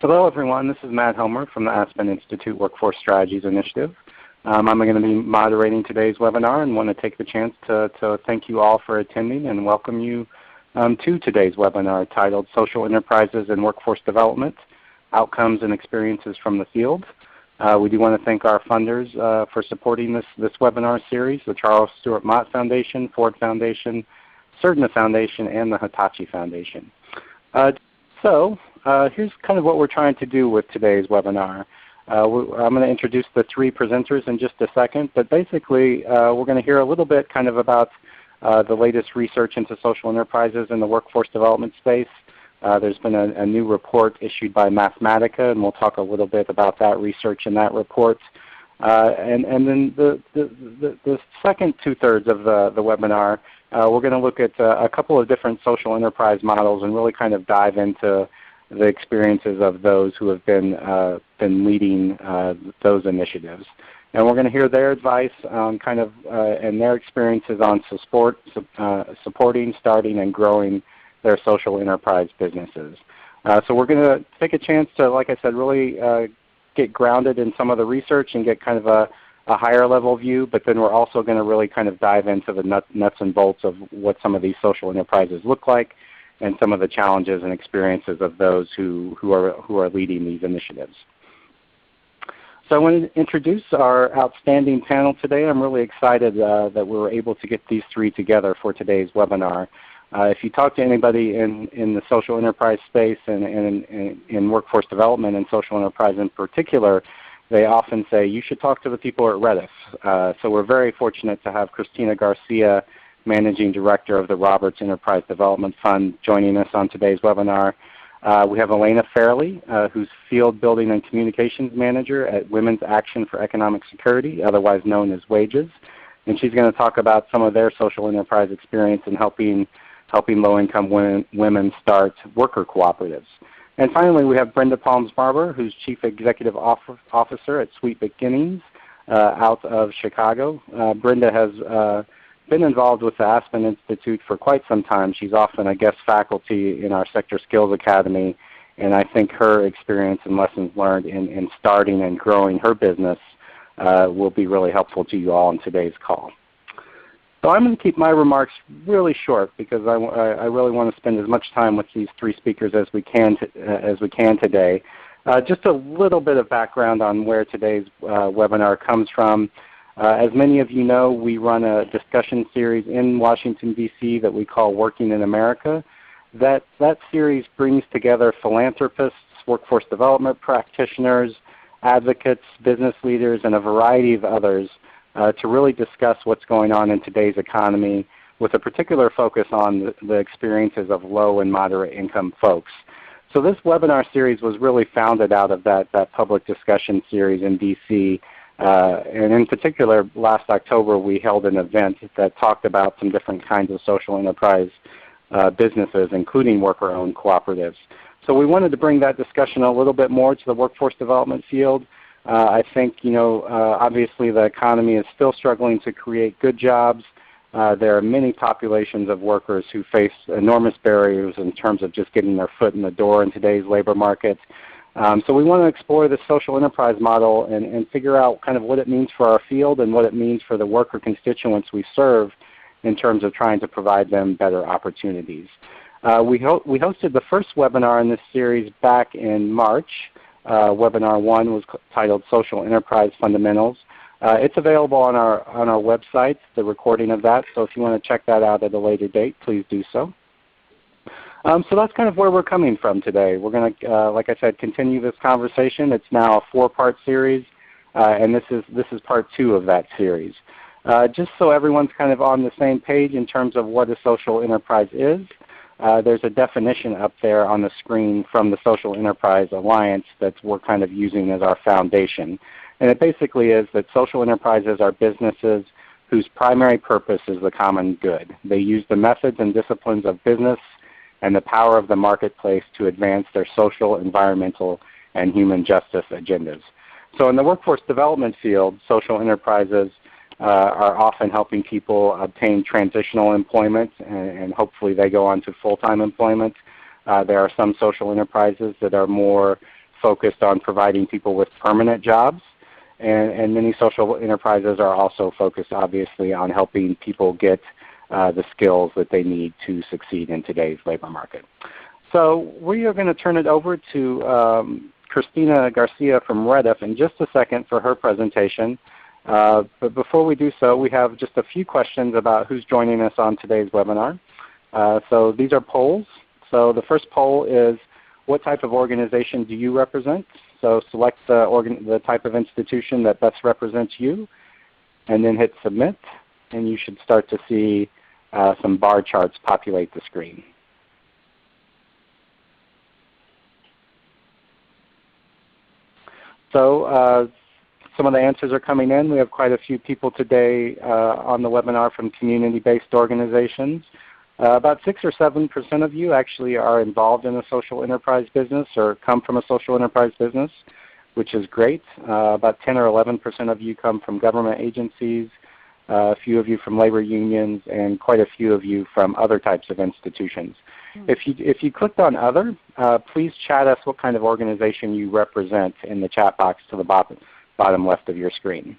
Hello everyone, this is Matt Homer from the Aspen Institute Workforce Strategies Initiative. I'm going to be moderating today's webinar and want to take the chance to thank you all for attending and welcome you to today's webinar titled Social Enterprises and Workforce Development, Outcomes and Experiences from the Field. We do want to thank our funders for supporting this webinar series, the Charles Stewart Mott Foundation, Ford Foundation, Cerdna Foundation, and the Hitachi Foundation. Here's kind of what we're trying to do with today's webinar. I'm going to introduce the three presenters in just a second, but basically we're going to hear a little bit kind of about the latest research into social enterprises in the workforce development space. There's been a new report issued by Mathematica, and we'll talk a little bit about that research in that report. And then the second two-thirds of the webinar, we're going to look at a couple of different social enterprise models and really kind of dive into the experiences of those who have been leading those initiatives. And we're going to hear their advice on kind of and their experiences on supporting, starting, and growing their social enterprise businesses. So we're going to take a chance to, like I said, really get grounded in some of the research and get kind of a higher level view, but then we're also going to really kind of dive into the nuts and bolts of what some of these social enterprises look like and some of the challenges and experiences of those who are leading these initiatives. So I want to introduce our outstanding panel today. I'm really excited that we were able to get these three together for today's webinar. If you talk to anybody in the social enterprise space and in workforce development and social enterprise in particular, they often say, you should talk to the people at Redf. So we're very fortunate to have Christina Garcia, Managing Director of the Roberts Enterprise Development Fund, joining us on today's webinar. We have Elena Fairley, who's Field Building and Communications Manager at Women's Action for Economic Security, otherwise known as WAGES. And she's going to talk about some of their social enterprise experience in helping low-income women start worker cooperatives. And finally, we have Brenda Palms-Barber, who's Chief Executive Officer at Sweet Beginnings out of Chicago. Brenda has been involved with the Aspen Institute for quite some time. She's often a guest faculty in our Sector Skills Academy, and I think her experience and lessons learned in starting and growing her business will be really helpful to you all in today's call. So I'm going to keep my remarks really short because I really want to spend as much time with these three speakers as we can today. Just a little bit of background on where today's webinar comes from. As many of you know, we run a discussion series in Washington, D.C. that we call Working in America. That series brings together philanthropists, workforce development practitioners, advocates, business leaders, and a variety of others to really discuss what's going on in today's economy with a particular focus on the experiences of low and moderate income folks. So this webinar series was really founded out of that public discussion series in D.C. And in particular, last October we held an event that talked about some different kinds of social enterprise businesses, including worker-owned cooperatives. So we wanted to bring that discussion a little bit more to the workforce development field. I think, obviously the economy is still struggling to create good jobs. There are many populations of workers who face enormous barriers in terms of just getting their foot in the door in today's labor market. So we want to explore the social enterprise model and figure out kind of what it means for our field and what it means for the worker constituents we serve in terms of trying to provide them better opportunities. We hosted the first webinar in this series back in March. Webinar 1 was titled Social Enterprise Fundamentals. It's available on our website, the recording of that, so if you want to check that out at a later date, please do so. So that's kind of where we're coming from today. We're going to, like I said, continue this conversation. It's now a 4-part series, and this is part 2 of that series. Just so everyone's kind of on the same page in terms of what a social enterprise is, there's a definition up there on the screen from the Social Enterprise Alliance that we're kind of using as our foundation. And it basically is that social enterprises are businesses whose primary purpose is the common good. They use the methods and disciplines of business and the power of the marketplace to advance their social, environmental, and human justice agendas. So in the workforce development field, social enterprises are often helping people obtain transitional employment, and hopefully they go on to full-time employment. There are some social enterprises that are more focused on providing people with permanent jobs, and many social enterprises are also focused obviously on helping people get the skills that they need to succeed in today's labor market. So we are going to turn it over to Cristina Garcia from Redf in just a second for her presentation. But before we do so, we have just a few questions about who's joining us on today's webinar. So these are polls. So the first poll is, what type of organization do you represent? So select the type of institution that best represents you, and then hit Submit, and you should start to see some bar charts populate the screen. So some of the answers are coming in. We have quite a few people today on the webinar from community-based organizations. About 6 or 7% of you actually are involved in a social enterprise business or come from a social enterprise business, which is great. About 10 or 11% of you come from government agencies, a few of you from labor unions, and quite a few of you from other types of institutions. If you clicked on Other, please chat us what kind of organization you represent in the chat box to the bottom left of your screen.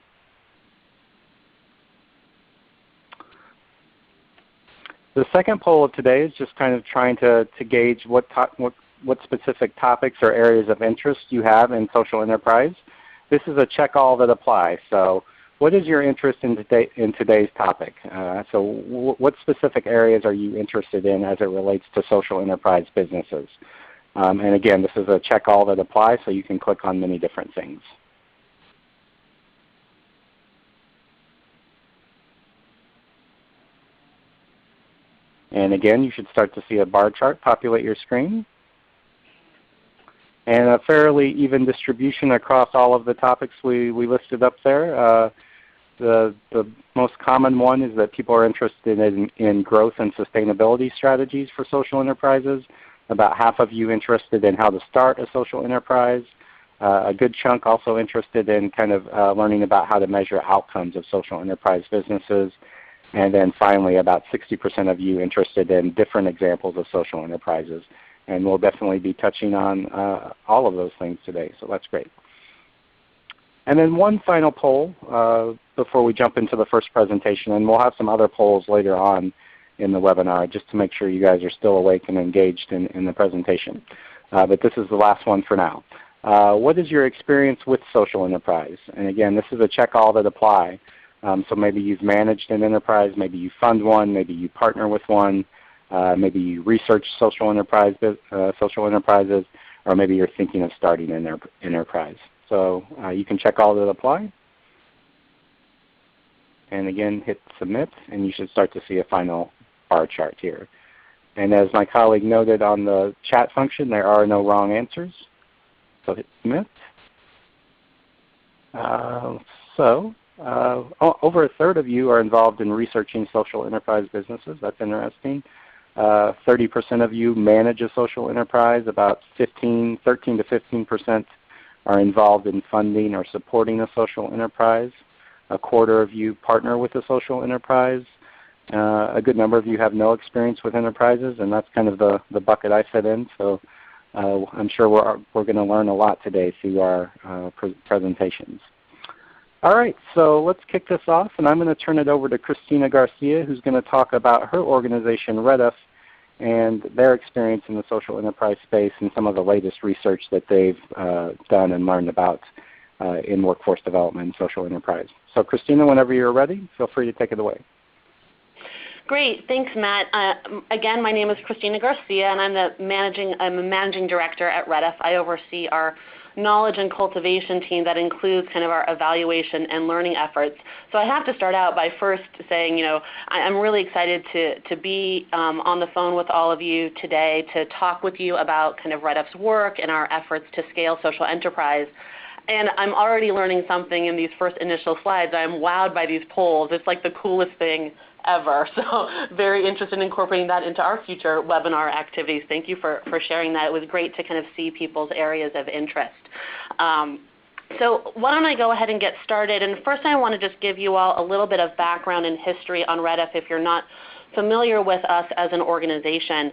The second poll of today is just kind of trying to gauge what specific topics or areas of interest you have in social enterprise. This is a check all that apply. So what is your interest in today's topic? So what specific areas are you interested in as it relates to social enterprise businesses? And again, this is a check all that apply, so you can click on many different things. And again, you should start to see a bar chart populate your screen. And a fairly even distribution across all of the topics we listed up there. The most common one is that people are interested in growth and sustainability strategies for social enterprises. About half of you interested in how to start a social enterprise. A good chunk also interested in kind of learning about how to measure outcomes of social enterprise businesses. And then finally, about 60% of you interested in different examples of social enterprises. And we'll definitely be touching on all of those things today, so that's great. And then one final poll before we jump into the first presentation, and we'll have some other polls later on in the webinar just to make sure you guys are still awake and engaged in the presentation. But this is the last one for now. What is your experience with social enterprise? And again, this is a check all that apply. So maybe you've managed an enterprise, maybe you fund one, maybe you partner with one, maybe you research social enterprises, or maybe you're thinking of starting an enterprise. So you can check all that apply. And again, hit Submit, and you should start to see a final bar chart here. And as my colleague noted on the chat function, there are no wrong answers. So hit Submit. Over a third of you are involved in researching social enterprise businesses. That's interesting. 30% of you manage a social enterprise. About 13 to 15% are involved in funding or supporting a social enterprise. A quarter of you partner with a social enterprise. A good number of you have no experience with enterprises, and that's kind of the bucket I fit in. So I'm sure we're going to learn a lot today through our presentations. All right, so let's kick this off, and I'm going to turn it over to Cristina Garcia, who's going to talk about her organization, Redf, and their experience in the social enterprise space and some of the latest research that they've done and learned about in workforce development and social enterprise. So Cristina, whenever you're ready, feel free to take it away. Great, thanks Matt. Again, my name is Cristina Garcia, and I'm a managing director at Redf. I oversee our knowledge and cultivation team that includes kind of our evaluation and learning efforts. So I have to start out by first saying, I'm really excited to be on the phone with all of you today to talk with you about kind of Redf's work and our efforts to scale social enterprise. And I'm already learning something in these first initial slides. I'm wowed by these polls. It's like the coolest thing ever. So very interested in incorporating that into our future webinar activities. Thank you for sharing that. It was great to kind of see people's areas of interest. So why don't I go ahead and get started. And first I want to just give you all a little bit of background and history on Redf if you're not familiar with us as an organization,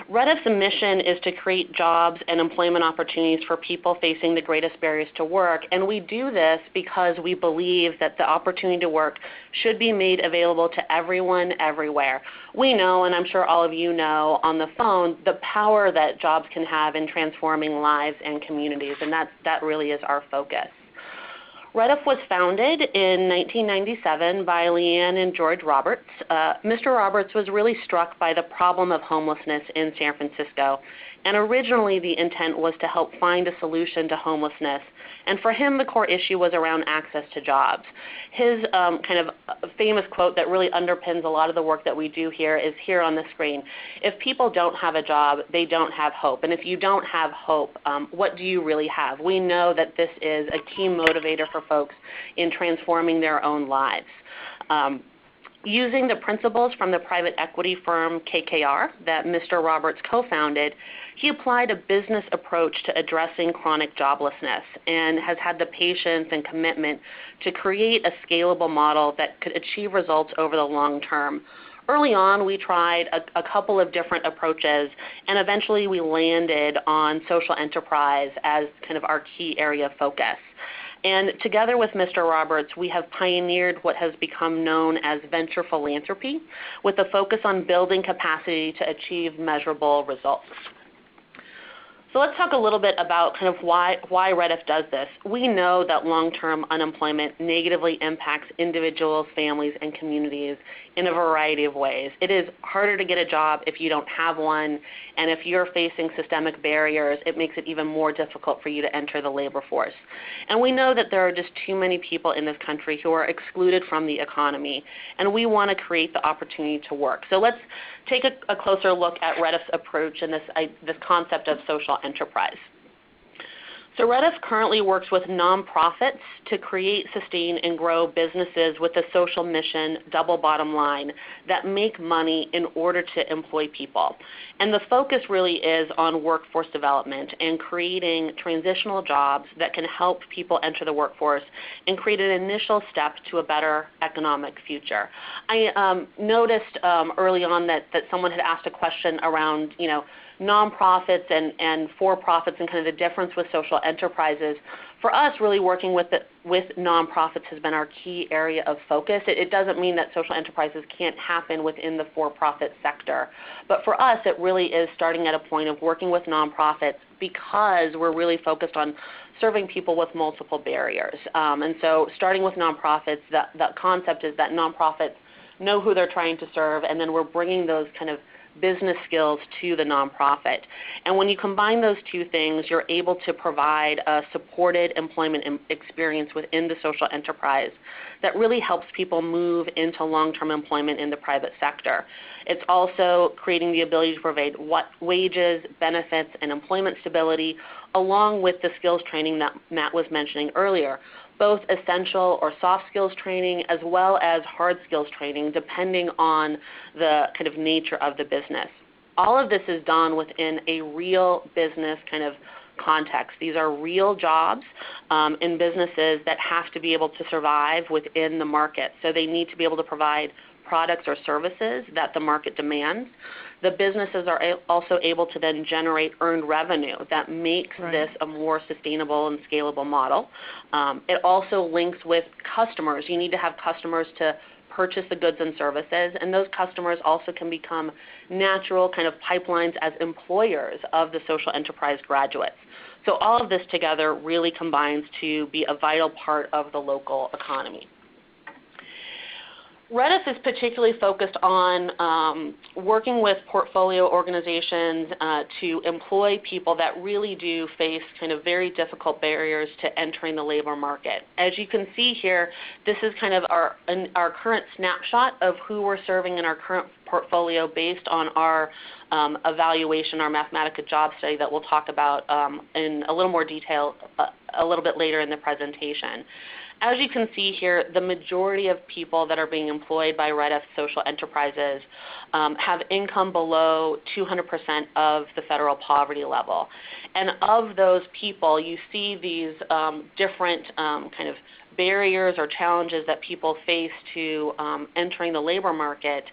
Redf's mission is to create jobs and employment opportunities for people facing the greatest barriers to work. And we do this because we believe that the opportunity to work should be made available to everyone, everywhere. We know, and I'm sure all of you know on the phone, the power that jobs can have in transforming lives and communities, and that really is our focus. Redf was founded in 1997 by Leanne and George Roberts. Mr. Roberts was really struck by the problem of homelessness in San Francisco, and originally the intent was to help find a solution to homelessness. And for him, the core issue was around access to jobs. His kind of famous quote that really underpins a lot of the work that we do here is here on the screen. If people don't have a job, they don't have hope. And if you don't have hope, what do you really have? We know that this is a key motivator for folks in transforming their own lives. Using the principles from the private equity firm KKR that Mr. Roberts co-founded, he applied a business approach to addressing chronic joblessness and has had the patience and commitment to create a scalable model that could achieve results over the long term. Early on, we tried a couple of different approaches, and eventually we landed on social enterprise as kind of our key area of focus. And together with Mr. Roberts, we have pioneered what has become known as venture philanthropy, with a focus on building capacity to achieve measurable results. So let's talk a little bit about kind of why Redf does this. We know that long-term unemployment negatively impacts individuals, families, and communities in a variety of ways. It is harder to get a job if you don't have one, and if you're facing systemic barriers, it makes it even more difficult for you to enter the labor force. And we know that there are just too many people in this country who are excluded from the economy, and we want to create the opportunity to work. So let's take a closer look at Redf's approach and this concept of social enterprise. So Redf currently works with nonprofits to create, sustain, and grow businesses with a social mission, double bottom line, that make money in order to employ people. And the focus really is on workforce development and creating transitional jobs that can help people enter the workforce and create an initial step to a better economic future. I noticed early on that someone had asked a question around, nonprofits and for-profits and kind of the difference with social enterprises. For us, really working with nonprofits has been our key area of focus. It doesn't mean that social enterprises can't happen within the for-profit sector. But for us, it really is starting at a point of working with nonprofits because we're really focused on serving people with multiple barriers. And so starting with nonprofits, the concept is that nonprofits know who they're trying to serve, and then we're bringing those kind of business skills to the nonprofit. And when you combine those two things, you're able to provide a supported employment experience within the social enterprise that really helps people move into long-term employment in the private sector. It's also creating the ability to provide wages, benefits, and employment stability, along with the skills training that Matt was mentioning earlier, both essential or soft skills training as well as hard skills training, depending on the kind of nature of the business. All of this is done within a real business kind of context. These are real jobs in businesses that have to be able to survive within the market. So they need to be able to provide products or services that the market demands. The businesses are also able to then generate earned revenue that makes this a more sustainable and scalable model. It also links with customers. You need to have customers to purchase the goods and services, and those customers also can become natural kind of pipelines as employers of the social enterprise graduates. So all of this together really combines to be a vital part of the local economy. Redf is particularly focused on working with portfolio organizations to employ people that really do face kind of very difficult barriers to entering the labor market. As you can see here, this is kind of our current snapshot of who we're serving in our current portfolio based on our evaluation, our Mathematica job study that we'll talk about in a little more detail a little bit later in the presentation. As you can see here, the majority of people that are being employed by Redf social enterprises have income below 200% of the federal poverty level. And of those people, you see these different kind of barriers or challenges that people face to entering the labor market.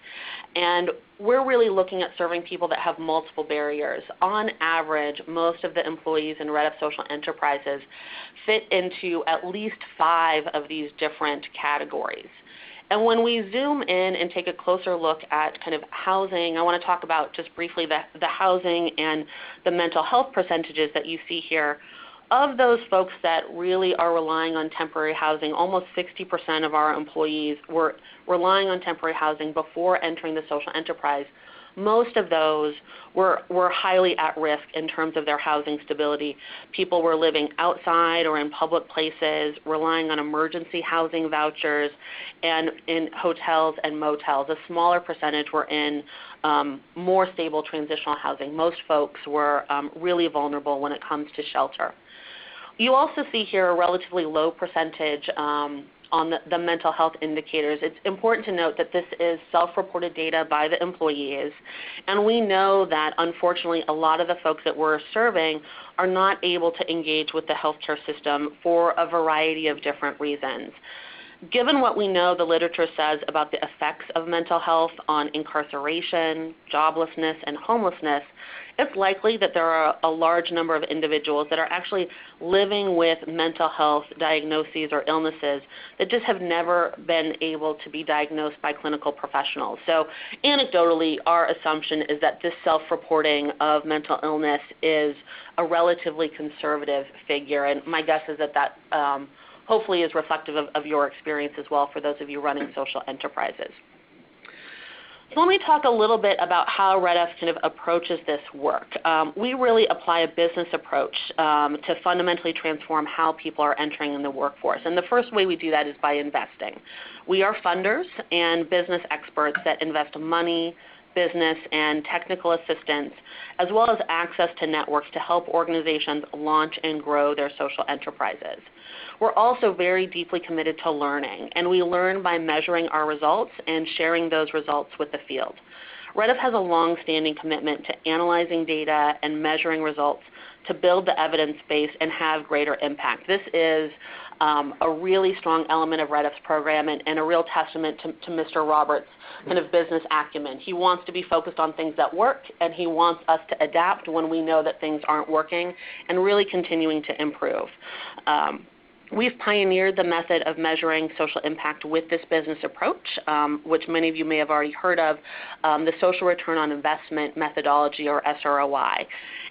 And we're really looking at serving people that have multiple barriers. On average, most of the employees in Redf social enterprises fit into at least 5 of these different categories. And when we zoom in and take a closer look at kind of housing, I want to talk about just briefly the housing and the mental health percentages that you see here. Of those folks that really are relying on temporary housing, almost 60% of our employees were relying on temporary housing before entering the social enterprise. Most of those were highly at risk in terms of their housing stability. People were living outside or in public places, relying on emergency housing vouchers, and in hotels and motels. A smaller percentage were in more stable transitional housing. Most folks were really vulnerable when it comes to shelter. You also see here a relatively low percentage on the mental health indicators. It's important to note that this is self-reported data by the employees, and we know that unfortunately a lot of the folks that we're serving are not able to engage with the healthcare system for a variety of different reasons. Given what we know the literature says about the effects of mental health on incarceration, joblessness, and homelessness, it's likely that there are a large number of individuals that are actually living with mental health diagnoses or illnesses that just have never been able to be diagnosed by clinical professionals. So anecdotally, our assumption is that this self-reporting of mental illness is a relatively conservative figure, and my guess is that hopefully is reflective of your experience as well for those of you running social enterprises. So let me talk a little bit about how Redf kind of approaches this work. We really apply a business approach to fundamentally transform how people are entering in the workforce. And the first way we do that is by investing. We are funders and business experts that invest money, business, and technical assistance, as well as access to networks to help organizations launch and grow their social enterprises. We're also very deeply committed to learning, and we learn by measuring our results and sharing those results with the field. Redf has a long-standing commitment to analyzing data and measuring results to build the evidence base and have greater impact. This is a really strong element of Redf's program and a real testament to Mr. Roberts' kind of business acumen. He wants to be focused on things that work, and he wants us to adapt when we know that things aren't working and really continuing to improve. We've pioneered the method of measuring social impact with this business approach, which many of you may have already heard of, the social return on investment methodology, or SROI.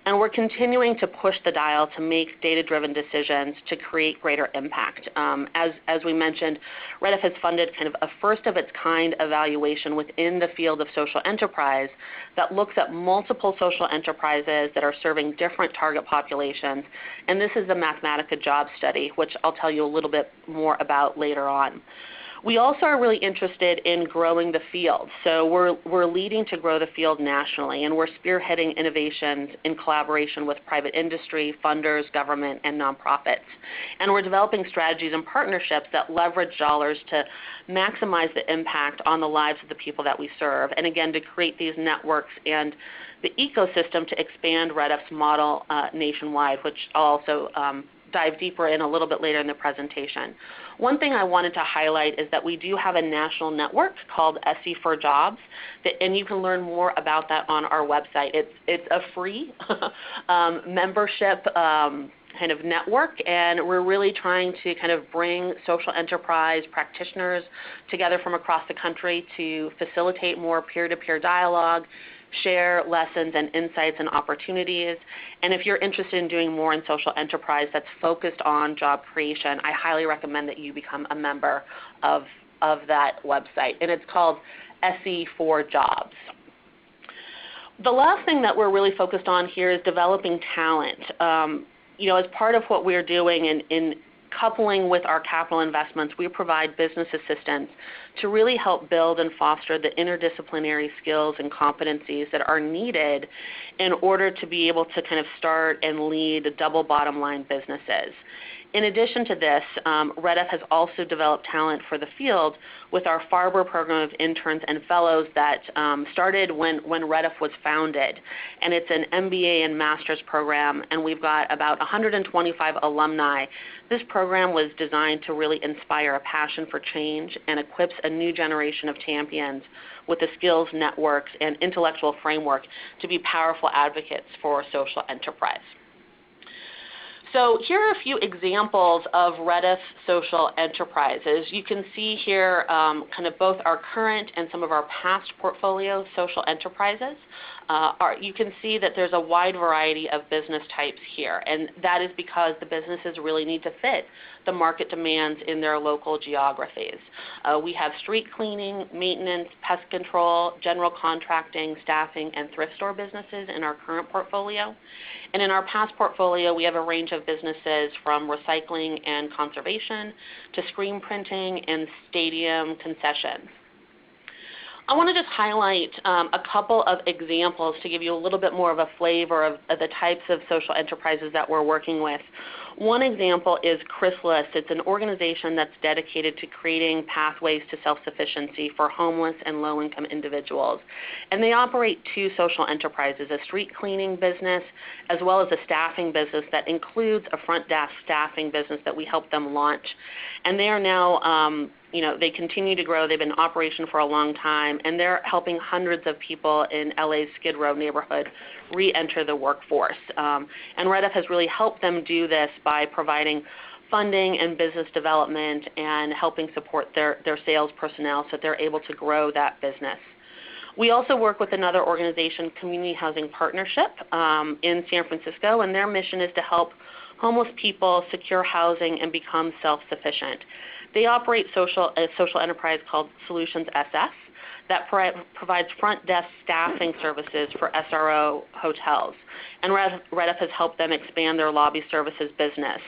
And we're continuing to push the dial to make data-driven decisions to create greater impact. As we mentioned, Redf has funded kind of a first-of-its-kind evaluation within the field of social enterprise that looks at multiple social enterprises that are serving different target populations. And this is the Mathematica job study, which I'll tell you a little bit more about later on. We also are really interested in growing the field. So we're leading to grow the field nationally, and we're spearheading innovations in collaboration with private industry, funders, government, and nonprofits. And we're developing strategies and partnerships that leverage dollars to maximize the impact on the lives of the people that we serve, and again, to create these networks and the ecosystem to expand Redf's model nationwide, which I'll also dive deeper in a little bit later in the presentation. One thing I wanted to highlight is that we do have a national network called SE for Jobs, and you can learn more about that on our website. It's a free membership kind of network, and we're really trying to kind of bring social enterprise practitioners together from across the country to facilitate more peer-to-peer dialogue, share lessons and insights and opportunities. And if you're interested in doing more in social enterprise that's focused on job creation, I highly recommend that you become a member of that website. And it's called SE for Jobs. The last thing that we're really focused on here is developing talent. As part of what we're doing in coupling with our capital investments, we provide business assistance to really help build and foster the interdisciplinary skills and competencies that are needed in order to be able to kind of start and lead double bottom line businesses. In addition to this, Redf has also developed talent for the field with our Farber program of interns and fellows that started when Redf was founded. And it's an MBA and master's program, and we've got about 125 alumni. This program was designed to really inspire a passion for change and equips a new generation of champions with the skills, networks, and intellectual framework to be powerful advocates for social enterprise. So here are a few examples of Redf social enterprises. You can see here kind of both our current and some of our past portfolio social enterprises. You can see that there's a wide variety of business types here, and that is because the businesses really need to fit the market demands in their local geographies. We have street cleaning, maintenance, pest control, general contracting, staffing, and thrift store businesses in our current portfolio. And in our past portfolio, we have a range of businesses from recycling and conservation to screen printing and stadium concessions. I want to just highlight a couple of examples to give you a little bit more of a flavor of the types of social enterprises that we're working with. One example is Chrysalis. It's an organization that's dedicated to creating pathways to self-sufficiency for homeless and low-income individuals. And they operate two social enterprises, a street cleaning business as well as a staffing business that includes a front desk staffing business that we helped them launch. And they are now they continue to grow. They've been in operation for a long time, and they're helping hundreds of people in LA's Skid Row neighborhood re-enter the workforce. And Redf has really helped them do this by providing funding and business development and helping support their sales personnel so that they're able to grow that business. We also work with another organization, Community Housing Partnership, in San Francisco, and their mission is to help homeless people secure housing and become self-sufficient. They operate a social enterprise called Solutions SF that provides front desk staffing services for SRO hotels. And Redf has helped them expand their lobby services business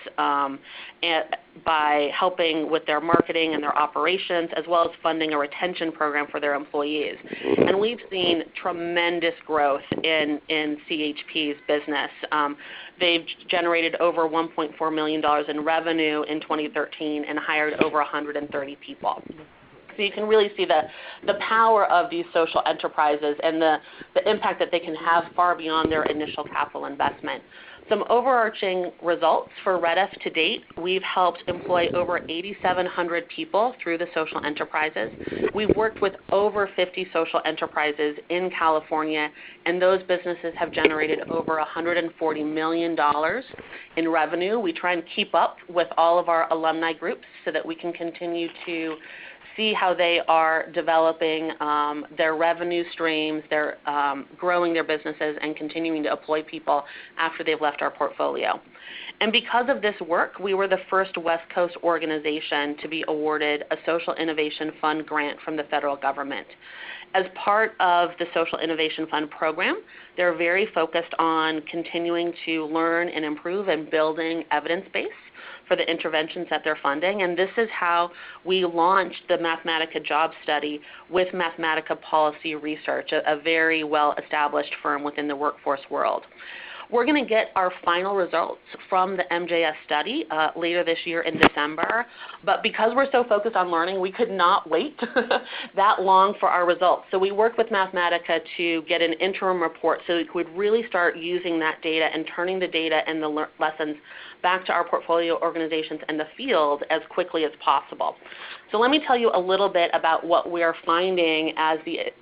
by helping with their marketing and their operations, as well as funding a retention program for their employees. And we've seen tremendous growth in CHP's business. They've generated over $1.4 million in revenue in 2013 and hired over 130 people. So you can really see the power of these social enterprises and the impact that they can have far beyond their initial capital investment. Some overarching results for Redf to date: we've helped employ over 8,700 people through the social enterprises. We've worked with over 50 social enterprises in California, and those businesses have generated over $140 million in revenue. We try and keep up with all of our alumni groups so that we can continue to see how they are developing their revenue streams, they're growing their businesses, and continuing to employ people after they've left our portfolio. And because of this work, we were the first West Coast organization to be awarded a Social Innovation Fund grant from the federal government. As part of the Social Innovation Fund program, they're very focused on continuing to learn and improve and building evidence base for the interventions that they're funding. And this is how we launched the Mathematica job study with Mathematica Policy Research, a very well-established firm within the workforce world. We're going to get our final results from the MJS study later this year in December, but because we're so focused on learning, we could not wait that long for our results. So we worked with Mathematica to get an interim report so we could really start using that data and turning the data and the lessons back to our portfolio organizations and the field as quickly as possible. So let me tell you a little bit about what we are finding as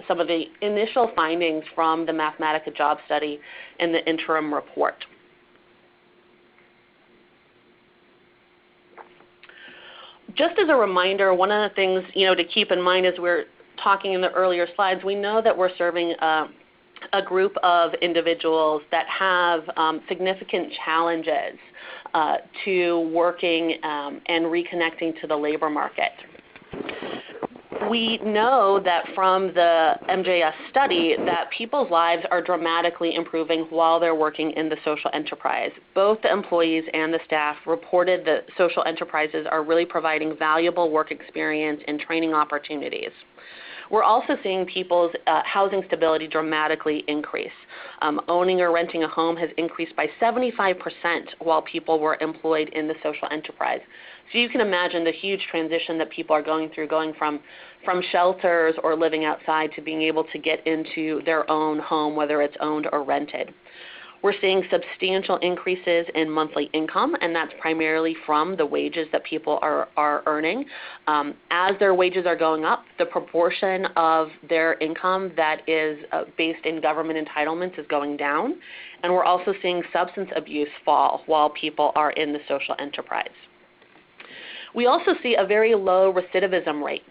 some of the initial findings from the Mathematica job study in the interim report. Just as a reminder, one of the things to keep in mind as we're talking in the earlier slides, we know that we're serving a group of individuals that have significant challenges to working and reconnecting to the labor market. We know that from the MJS study that people's lives are dramatically improving while they're working in the social enterprise. Both the employees and the staff reported that social enterprises are really providing valuable work experience and training opportunities. We're also seeing people's housing stability dramatically increase. Owning or renting a home has increased by 75% while people were employed in the social enterprise. So you can imagine the huge transition that people are going through, going from shelters or living outside to being able to get into their own home, whether it's owned or rented. We're seeing substantial increases in monthly income, and that's primarily from the wages that people are earning. As their wages are going up, the proportion of their income that is based in government entitlements is going down, and we're also seeing substance abuse fall while people are in the social enterprise. We also see a very low recidivism rate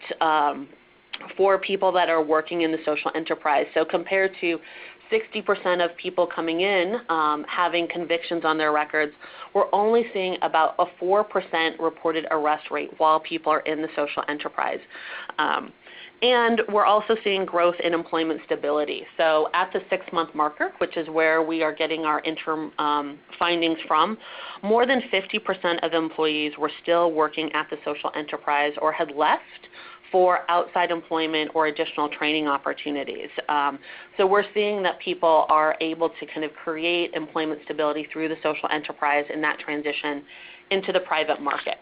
for people that are working in the social enterprise. So compared to 60% of people coming in having convictions on their records, we're only seeing about a 4% reported arrest rate while people are in the social enterprise. And we're also seeing growth in employment stability. So at the 6-month marker, which is where we are getting our interim findings from, more than 50% of employees were still working at the social enterprise or had left for outside employment or additional training opportunities. So we're seeing that people are able to kind of create employment stability through the social enterprise in that transition into the private market.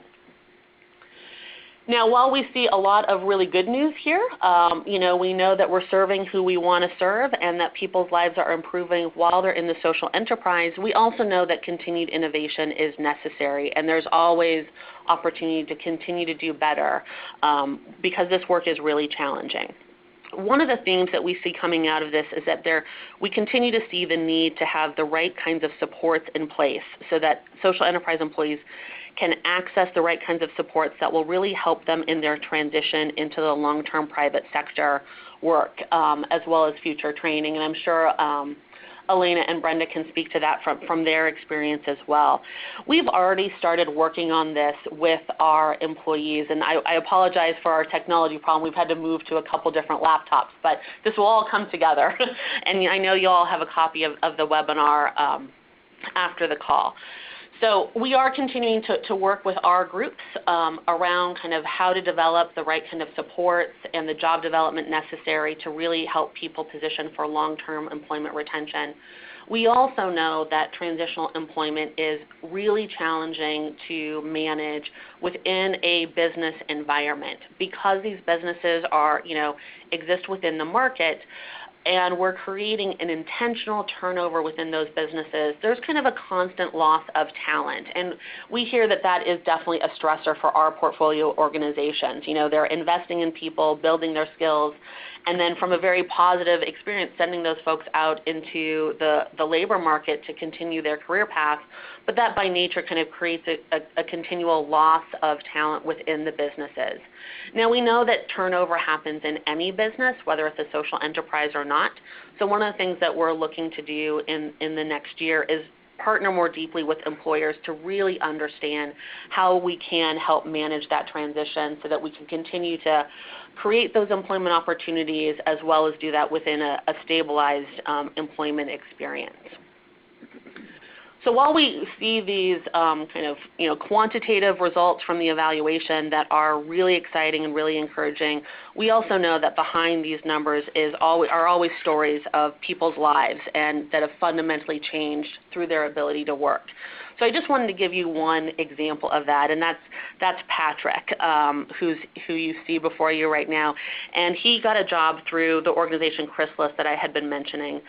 Now, while we see a lot of really good news here, we know that we're serving who we want to serve and that people's lives are improving while they're in the social enterprise. We also know that continued innovation is necessary, and there's always opportunity to continue to do better because this work is really challenging. One of the themes that we see coming out of this is that we continue to see the need to have the right kinds of supports in place so that social enterprise employees can access the right kinds of supports that will really help them in their transition into the long-term private sector work, as well as future training. And I'm sure Elena and Brenda can speak to that from their experience as well. We've already started working on this with our employees, and I apologize for our technology problem. We've had to move to a couple different laptops, but this will all come together. And I know you all have a copy of the webinar after the call. So we are continuing to work with our groups around kind of how to develop the right kind of supports and the job development necessary to really help people position for long-term employment retention. We also know that transitional employment is really challenging to manage within a business environment because these businesses are, exist within the market. And we're creating an intentional turnover within those businesses. There's kind of a constant loss of talent. And we hear that that is definitely a stressor for our portfolio organizations. They're investing in people, building their skills, and then from a very positive experience, sending those folks out into the labor market to continue their career path. But that by nature kind of creates a continual loss of talent within the businesses. Now we know that turnover happens in any business, whether it's a social enterprise or not. So one of the things that we're looking to do in the next year is partner more deeply with employers to really understand how we can help manage that transition so that we can continue to create those employment opportunities as well as do that within a stabilized employment experience. So while we see these quantitative results from the evaluation that are really exciting and really encouraging, we also know that behind these numbers are always stories of people's lives and that have fundamentally changed through their ability to work. So I just wanted to give you one example of that, and that's Patrick, who you see before you right now. And he got a job through the organization Chrysalis that I had been mentioning.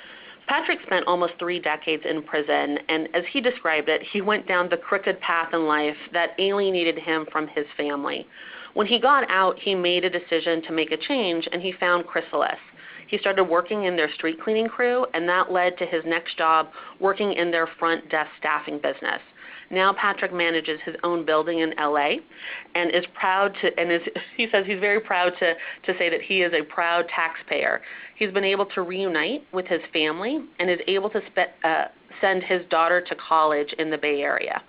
Patrick spent almost 3 decades in prison, and as he described it, he went down the crooked path in life that alienated him from his family. When he got out, he made a decision to make a change, and he found Chrysalis. He started working in their street cleaning crew, and that led to his next job working in their front desk staffing business. Now Patrick manages his own building in LA and is proud to, he says he's very proud to say that he is a proud taxpayer. He's been able to reunite with his family and is able to send his daughter to college in the Bay Area.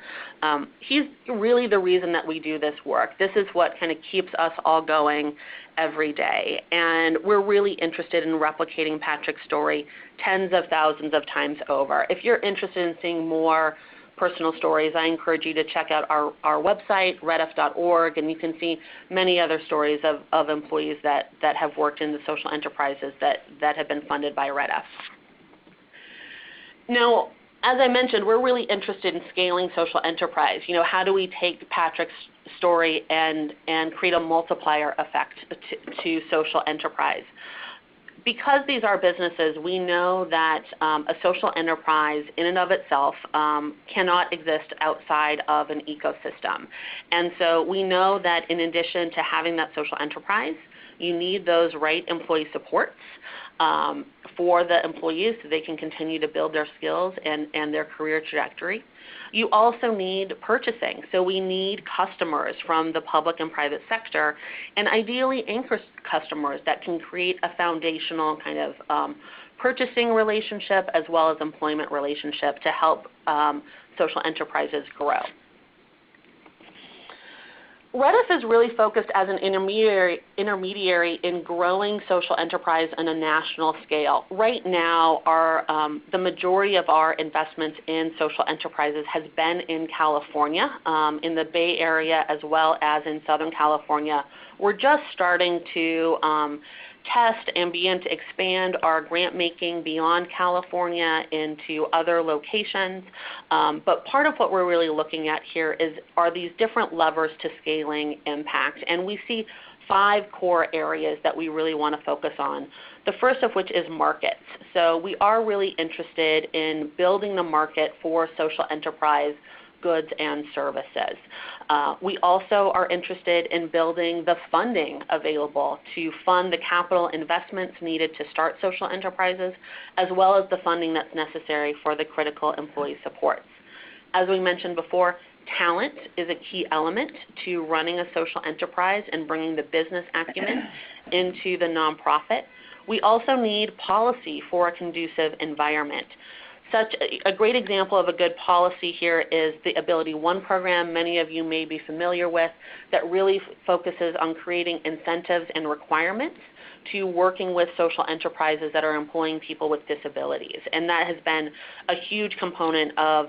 He's really the reason that we do this work. This is what kind of keeps us all going every day. And we're really interested in replicating Patrick's story tens of thousands of times over. If you're interested in seeing more personal stories, I encourage you to check out our website, redf.org, and you can see many other stories of employees that have worked in the social enterprises that have been funded by Redf. Now, as I mentioned, we're really interested in scaling social enterprise. How do we take Patrick's story and create a multiplier effect to social enterprise? Because these are businesses, we know that a social enterprise in and of itself cannot exist outside of an ecosystem. And so we know that in addition to having that social enterprise, you need those right employee supports for the employees so they can continue to build their skills and their career trajectory. You also need purchasing. So we need customers from the public and private sector, and ideally anchor customers that can create a foundational kind of purchasing relationship as well as employment relationship to help social enterprises grow. Redf is really focused as an intermediary in growing social enterprise on a national scale. Right now, the majority of our investments in social enterprises has been in California, in the Bay Area as well as in Southern California. We're just starting to test and begin to expand our grant making beyond California into other locations. But part of what we're really looking at here are these different levers to scaling impact. And we see 5 core areas that we really want to focus on. The first of which is markets. So we are really interested in building the market for social enterprise goods and services. We also are interested in building the funding available to fund the capital investments needed to start social enterprises, as well as the funding that's necessary for the critical employee supports. As we mentioned before, talent is a key element to running a social enterprise and bringing the business acumen into the nonprofit. We also need policy for a conducive environment. Such a great example of a good policy here is the Ability One program, many of you may be familiar with, that really focuses on creating incentives and requirements to working with social enterprises that are employing people with disabilities. And that has been a huge component of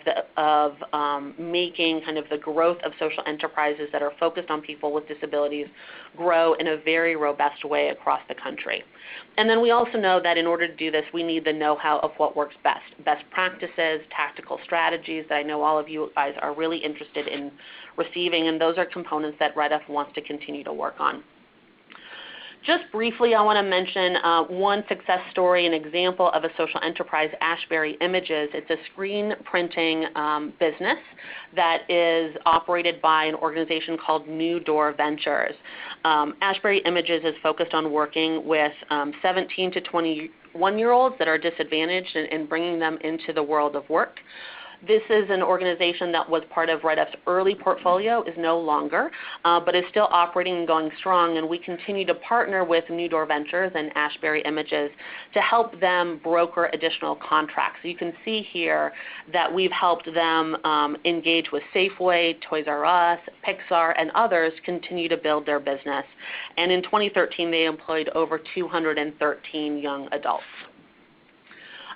making kind of the growth of social enterprises that are focused on people with disabilities grow in a very robust way across the country. And then we also know that in order to do this, we need the know-how of what works best practices, tactical strategies that I know all of you guys are really interested in receiving, and those are components that Redf wants to continue to work on. Just briefly, I want to mention one success story, an example of a social enterprise, Ashbury Images. It's a screen printing business that is operated by an organization called New Door Ventures. Ashbury Images is focused on working with 17 to 21-year-olds that are disadvantaged and bringing them into the world of work. This is an organization that was part of Redf's early portfolio, is no longer, but is still operating and going strong, and we continue to partner with New Door Ventures and Ashbury Images to help them broker additional contracts. So you can see here that we've helped them engage with Safeway, Toys R Us, Pixar, and others continue to build their business. And in 2013, they employed over 213 young adults.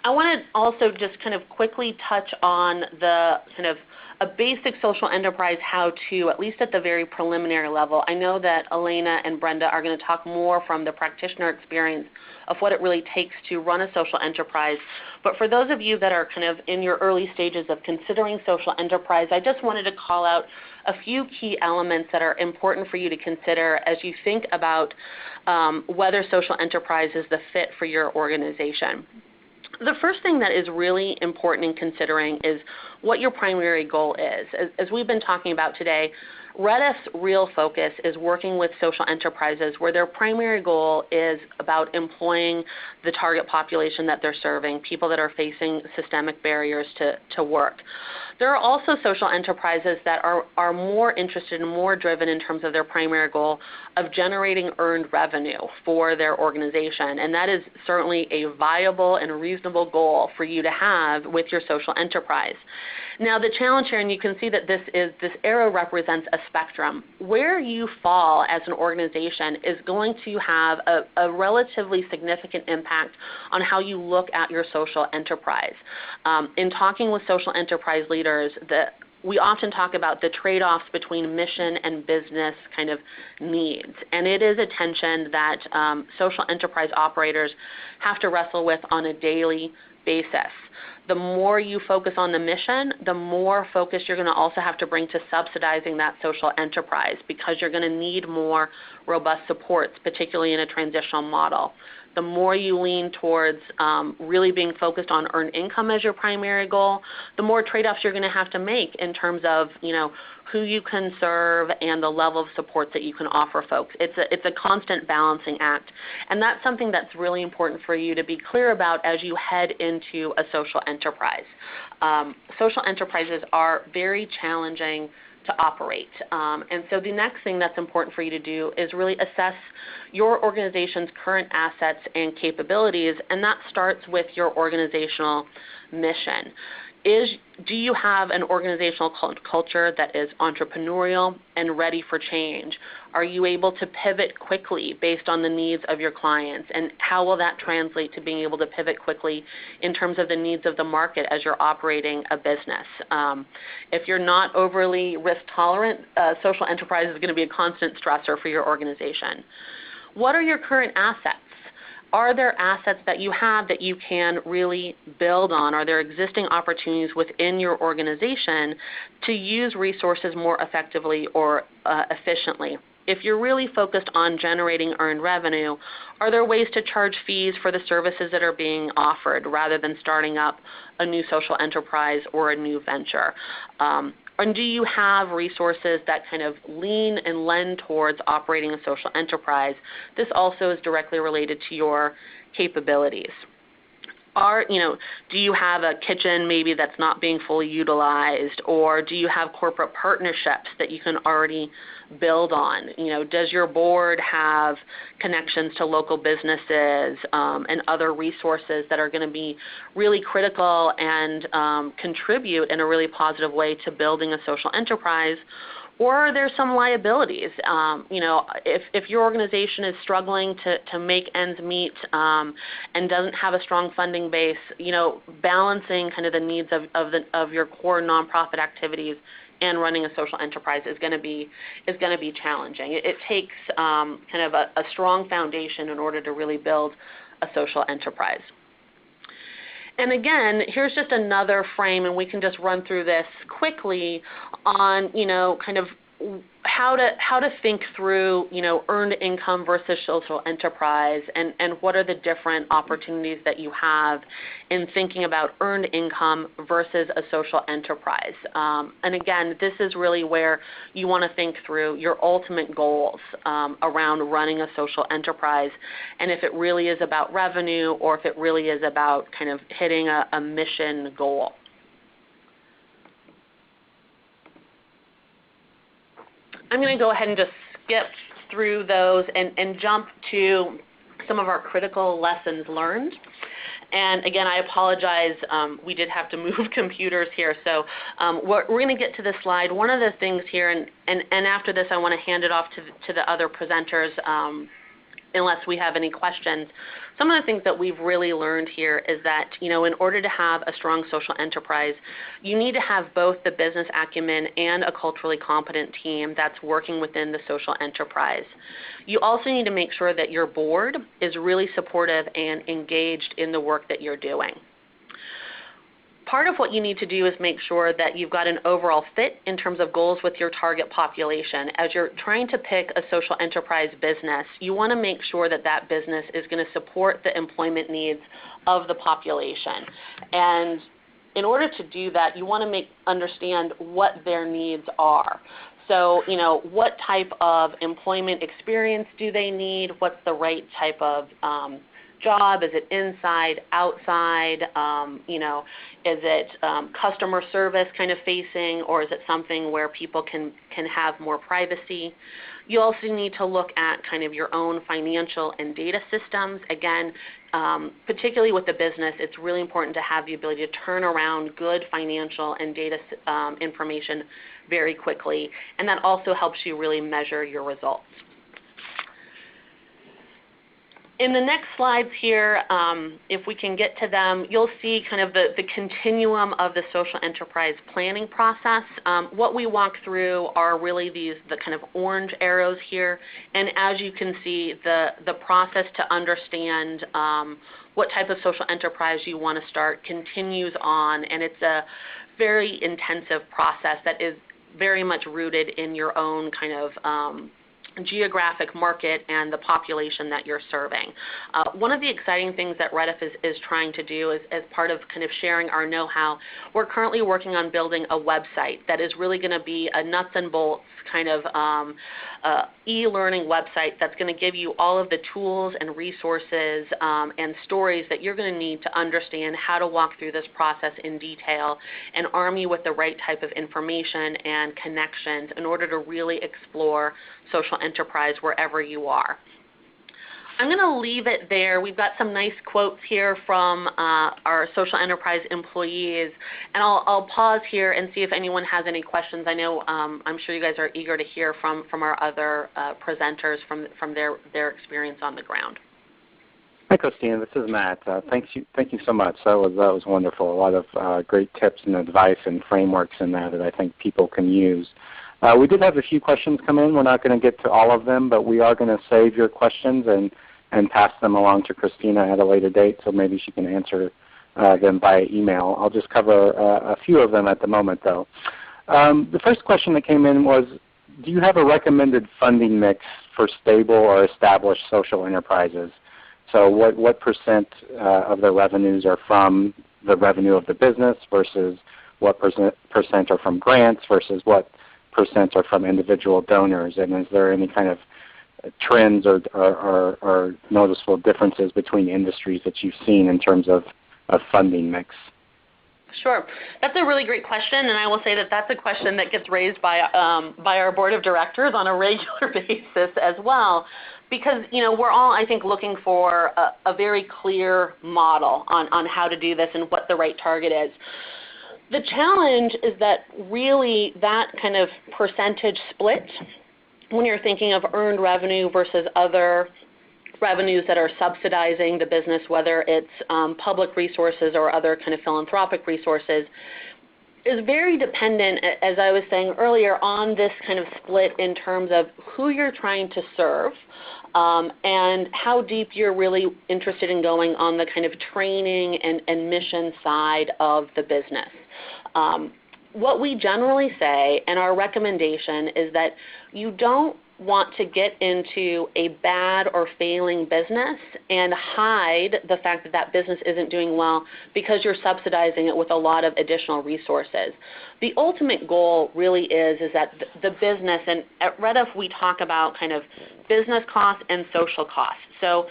I want to also just kind of quickly touch on the kind of a basic social enterprise how-to, at least at the very preliminary level. I know that Elena and Brenda are going to talk more from the practitioner experience of what it really takes to run a social enterprise. But for those of you that are kind of in your early stages of considering social enterprise, I just wanted to call out a few key elements that are important for you to consider as you think about whether social enterprise is the fit for your organization. The first thing that is really important in considering is what your primary goal is. As we've been talking about today, Redf's real focus is working with social enterprises where their primary goal is about employing the target population that they're serving, people that are facing systemic barriers to work. There are also social enterprises that are more interested and more driven in terms of their primary goal of generating earned revenue for their organization. And that is certainly a viable and reasonable goal for you to have with your social enterprise. Now the challenge here, and you can see that this arrow represents a spectrum. Where you fall as an organization is going to have a relatively significant impact on how you look at your social enterprise. In talking with social enterprise leaders, we often talk about the trade-offs between mission and business kind of needs. And it is a tension that social enterprise operators have to wrestle with on a daily basis. The more you focus on the mission, the more focus you're going to also have to bring to subsidizing that social enterprise, because you're going to need more robust supports, particularly in a transitional model. The more you lean towards really being focused on earned income as your primary goal, the more trade-offs you're going to have to make in terms of, who you can serve and the level of support that you can offer folks. It's a constant balancing act, and that's something that's really important for you to be clear about as you head into a social enterprise. Social enterprises are very challenging to operate. And so the next thing that's important for you to do is really assess your organization's current assets and capabilities, and that starts with your organizational mission. Do you have an organizational culture that is entrepreneurial and ready for change? Are you able to pivot quickly based on the needs of your clients? And how will that translate to being able to pivot quickly in terms of the needs of the market as you're operating a business? If you're not overly risk tolerant, social enterprise is going to be a constant stressor for your organization. What are your current assets? Are there assets that you have that you can really build on? Are there existing opportunities within your organization to use resources more effectively or efficiently? If you're really focused on generating earned revenue, are there ways to charge fees for the services that are being offered rather than starting up a new social enterprise or a new venture? And do you have resources that kind of lean and lend towards operating a social enterprise? This also is directly related to your capabilities. Do you have a kitchen maybe that's not being fully utilized, or do you have corporate partnerships that you can already build on? Does your board have connections to local businesses and other resources that are going to be really critical and contribute in a really positive way to building a social enterprise? Or are there some liabilities? If your organization is struggling to make ends meet and doesn't have a strong funding base, balancing kind of the needs of your core nonprofit activities and running a social enterprise is going to be challenging. It takes kind of a strong foundation in order to really build a social enterprise. And again, here's just another frame, and we can just run through this quickly on, kind of how to think through, earned income versus social enterprise, and what are the different opportunities that you have in thinking about earned income versus a social enterprise. And again, this is really where you want to think through your ultimate goals around running a social enterprise, and if it really is about revenue or if it really is about kind of hitting a mission goal. I'm going to go ahead and just skip through those and jump to some of our critical lessons learned. And again, I apologize, we did have to move computers here, so we're going to get to this slide. One of the things here, and after this I want to hand it off to the other presenters unless we have any questions. Some of the things that we've really learned here is that, in order to have a strong social enterprise, you need to have both the business acumen and a culturally competent team that's working within the social enterprise. You also need to make sure that your board is really supportive and engaged in the work that you're doing. Part of what you need to do is make sure that you've got an overall fit in terms of goals with your target population. As you're trying to pick a social enterprise business, you want to make sure that that business is going to support the employment needs of the population. And in order to do that, you want to understand what their needs are. So, what type of employment experience do they need? What's the right type of job? Is it inside, outside? Is it customer service kind of facing, or is it something where people can have more privacy? You also need to look at kind of your own financial and data systems. Again, particularly with the business, it's really important to have the ability to turn around good financial and data information very quickly, and that also helps you really measure your results. In the next slides here, if we can get to them, you'll see kind of the continuum of the social enterprise planning process. What we walk through are really the kind of orange arrows here, and as you can see, the process to understand what type of social enterprise you want to start continues on, and it's a very intensive process that is very much rooted in your own kind of geographic market and the population that you're serving. One of the exciting things that Redf is trying to do is, as part of kind of sharing our know-how, we're currently working on building a website that is really going to be a nuts and bolts kind of e-learning website that's going to give you all of the tools and resources and stories that you're going to need to understand how to walk through this process in detail and arm you with the right type of information and connections in order to really explore social enterprise wherever you are. I'm going to leave it there. We've got some nice quotes here from our social enterprise employees, and I'll pause here and see if anyone has any questions. I know I'm sure you guys are eager to hear from our other presenters from their experience on the ground. Hi, Christina. This is Matt. Thank you so much. That was wonderful. A lot of great tips and advice and frameworks in there that I think people can use. We did have a few questions come in. We're not going to get to all of them, but we are going to save your questions and pass them along to Christina at a later date, so maybe she can answer them by email. I'll just cover a few of them at the moment, though. The first question that came in was, do you have a recommended funding mix for stable or established social enterprises? So what percent of their revenues are from the revenue of the business versus what percent are from grants versus what percent are from individual donors? And is there any kind of trends or noticeable differences between industries that you've seen in terms of funding mix? Sure. That's a really great question, and I will say that that's a question that gets raised by our board of directors on a regular basis as well, because we're all, I think, looking for a very clear model on how to do this and what the right target is. The challenge is that really that kind of percentage split, when you're thinking of earned revenue versus other revenues that are subsidizing the business, whether it's public resources or other kind of philanthropic resources, is very dependent, as I was saying earlier, on this kind of split in terms of who you're trying to serve and how deep you're really interested in going on the kind of training and mission side of the business. What we generally say, and our recommendation, is that you don't want to get into a bad or failing business and hide the fact that that business isn't doing well because you're subsidizing it with a lot of additional resources. The ultimate goal really is that the business, and at Redf we talk about kind of business costs and social costs. So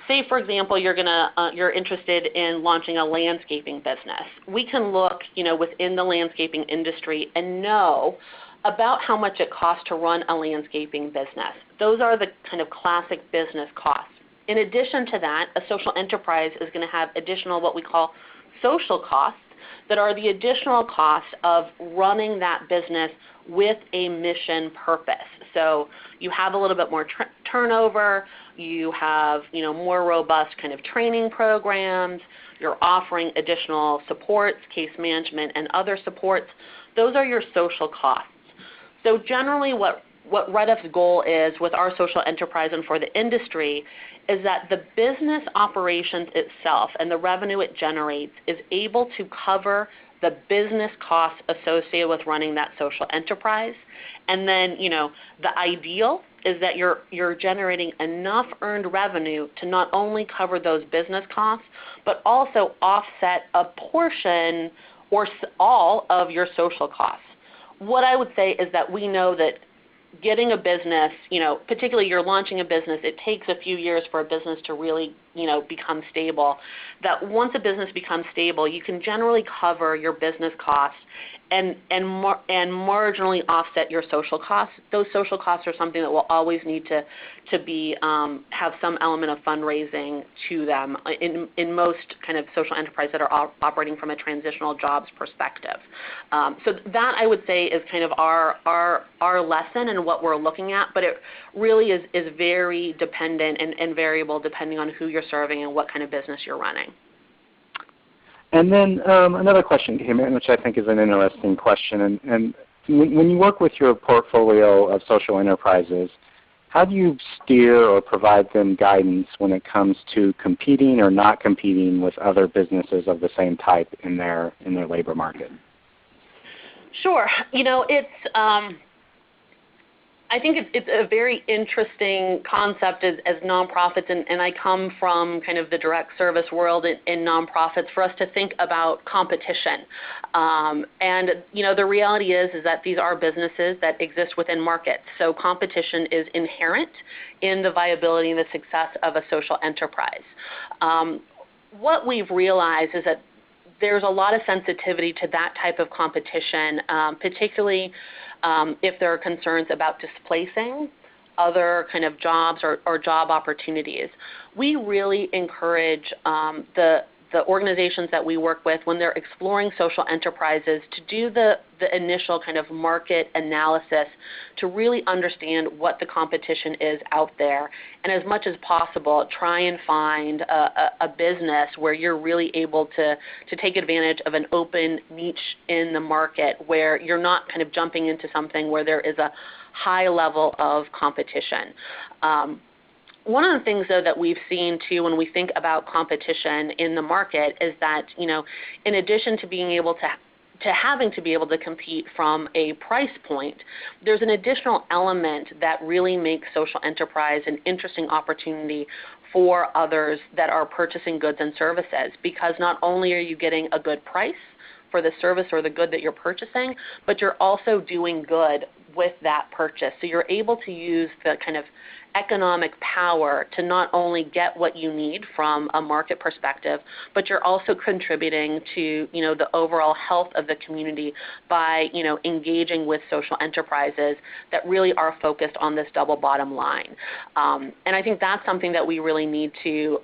say, for example, you're interested in launching a landscaping business. We can look, within the landscaping industry and know about how much it costs to run a landscaping business. Those are the kind of classic business costs. In addition to that, a social enterprise is going to have additional what we call social costs that are the additional costs of running that business with a mission purpose. So you have a little bit more turnover, you have more robust kind of training programs, you're offering additional supports, case management, and other supports. Those are your social costs. So generally what Redf's goal is with our social enterprise and for the industry is that the business operations itself and the revenue it generates is able to cover the business costs associated with running that social enterprise. And then, the ideal is that you're generating enough earned revenue to not only cover those business costs, but also offset a portion or all of your social costs. What I would say is that we know that getting a business, particularly you're launching a business, it takes a few years for a business to really, become stable. That once a business becomes stable, you can generally cover your business costs and marginally offset your social costs. Those social costs are something that will always need to be have some element of fundraising to them in most kind of social enterprise that are operating from a transitional jobs perspective. So that, I would say, is kind of our lesson and what we're looking at, but it really is very dependent and variable depending on who you're serving and what kind of business you're running. And then another question came in, which I think is an interesting question. And when you work with your portfolio of social enterprises, how do you steer or provide them guidance when it comes to competing or not competing with other businesses of the same type in their labor market? Sure. I think it's a very interesting concept as nonprofits, and I come from kind of the direct service world in nonprofits, for us to think about competition. And the reality is that these are businesses that exist within markets. So competition is inherent in the viability and the success of a social enterprise. What we've realized is that there's a lot of sensitivity to that type of competition, particularly if there are concerns about displacing other kind of jobs or job opportunities. We really encourage the organizations that we work with, when they're exploring social enterprises, to do the initial kind of market analysis to really understand what the competition is out there, and as much as possible try and find a business where you're really able to take advantage of an open niche in the market, where you're not kind of jumping into something where there is a high level of competition. One of the things, though, that we've seen, too, when we think about competition in the market is that, in addition to being able to having to be able to compete from a price point, there's an additional element that really makes social enterprise an interesting opportunity for others that are purchasing goods and services, because not only are you getting a good price for the service or the good that you're purchasing, but you're also doing good with that purchase. So you're able to use the kind of economic power to not only get what you need from a market perspective, but you're also contributing to the overall health of the community by engaging with social enterprises that really are focused on this double bottom line. And I think that's something that we really need to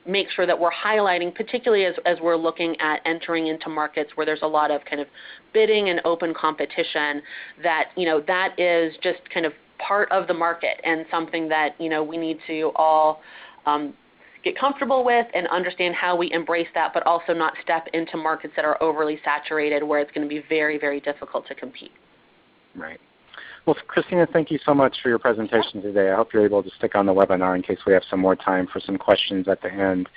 make sure that we're highlighting, particularly as we're looking at entering into markets where there's a lot of kind of bidding and open competition, that that is just kind of part of the market and something that we need to all get comfortable with and understand how we embrace that, but also not step into markets that are overly saturated where it's going to be very, very difficult to compete. Right. Well, Christina, thank you so much for your presentation today. I hope you're able to stick on the webinar in case we have some more time for some questions at the end.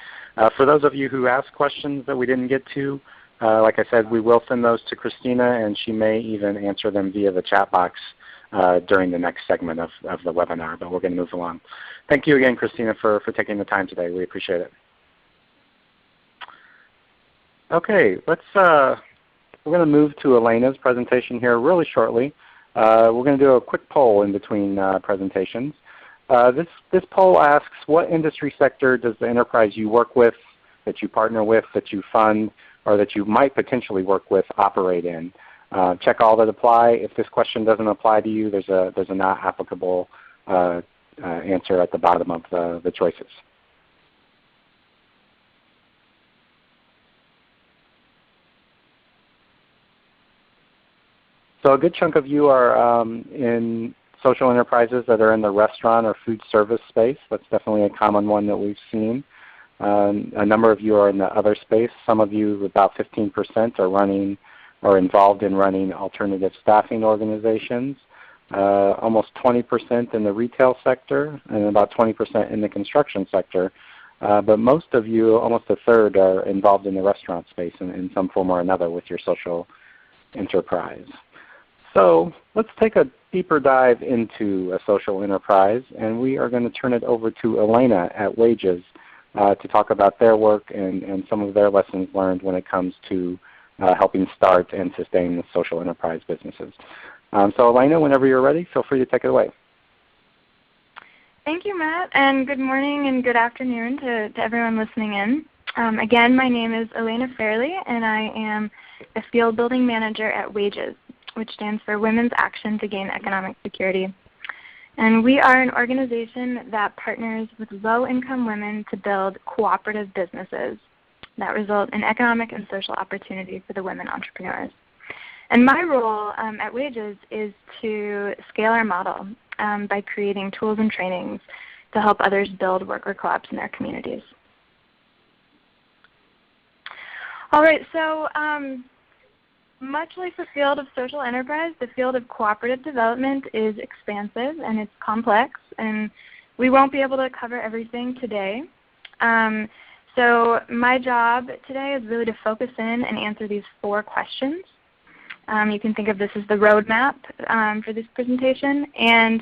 For those of you who asked questions that we didn't get to, like I said, we will send those to Christina, and she may even answer them via the chat box during the next segment of the webinar, but we're going to move along. Thank you again, Christina, for taking the time today. We appreciate it. Okay, we're going to move to Elena's presentation here really shortly. We're going to do a quick poll in between presentations. This poll asks, what industry sector does the enterprise you work with, that you partner with, that you fund, or that you might potentially work with operate in? Check all that apply. If this question doesn't apply to you, there's a not applicable answer at the bottom of the choices. So a good chunk of you are in social enterprises that are in the restaurant or food service space. That's definitely a common one that we've seen. A number of you are in the other space. Some of you, about 15%, are running or involved in running alternative staffing organizations. Almost 20% in the retail sector, and about 20% in the construction sector. But most of you, almost a third, are involved in the restaurant space in some form or another with your social enterprise. So let's take a deeper dive into a social enterprise, and we are going to turn it over to Elena at Wages to talk about their work and some of their lessons learned when it comes to helping start and sustain the social enterprise businesses. So Elena, whenever you're ready, feel free to take it away. Thank you, Matt, and good morning and good afternoon to everyone listening in. Again, my name is Elena Fairley, and I am a Field Building Manager at WAGES, which stands for Women's Action to Gain Economic Security. And we are an organization that partners with low-income women to build cooperative businesses that result in economic and social opportunity for the women entrepreneurs. And my role at WAGES is to scale our model by creating tools and trainings to help others build worker co-ops in their communities. All right, so much like the field of social enterprise, the field of cooperative development is expansive and it's complex, and we won't be able to cover everything today. So my job today is really to focus in and answer these 4 questions. You can think of this as the roadmap for this presentation. And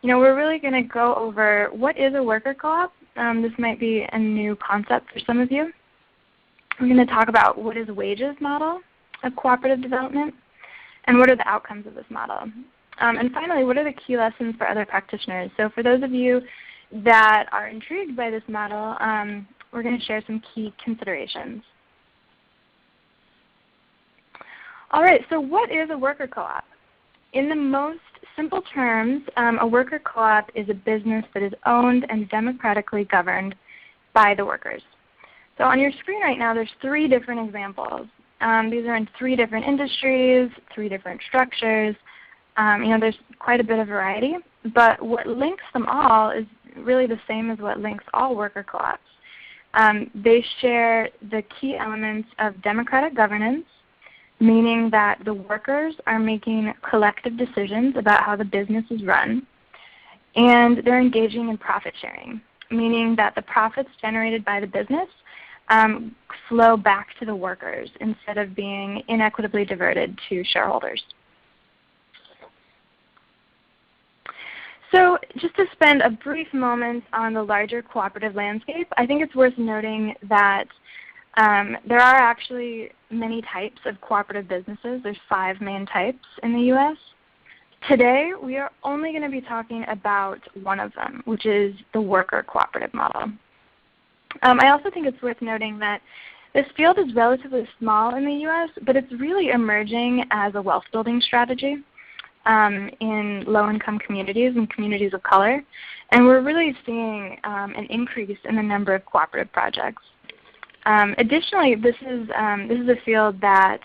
we're really going to go over what is a worker co-op. This might be a new concept for some of you. We're going to talk about what is WAGES model of cooperative development, and what are the outcomes of this model. And finally, what are the key lessons for other practitioners? So for those of you that are intrigued by this model, we're going to share some key considerations. All right, so what is a worker co-op? In the most simple terms, a worker co-op is a business that is owned and democratically governed by the workers. So on your screen right now, there's 3 different examples. These are in 3 different industries, 3 different structures. There's quite a bit of variety, but what links them all is really the same as what links all worker co-ops. They share the key elements of democratic governance, meaning that the workers are making collective decisions about how the business is run, and they're engaging in profit sharing, meaning that the profits generated by the business flow back to the workers instead of being inequitably diverted to shareholders. So just to spend a brief moment on the larger cooperative landscape, I think it's worth noting that there are actually many types of cooperative businesses. There's 5 main types in the US. Today, we are only going to be talking about one of them, which is the worker cooperative model. I also think it's worth noting that this field is relatively small in the US, but it's really emerging as a wealth building strategy in low-income communities and communities of color. And we're really seeing an increase in the number of cooperative projects. Additionally, this is a field that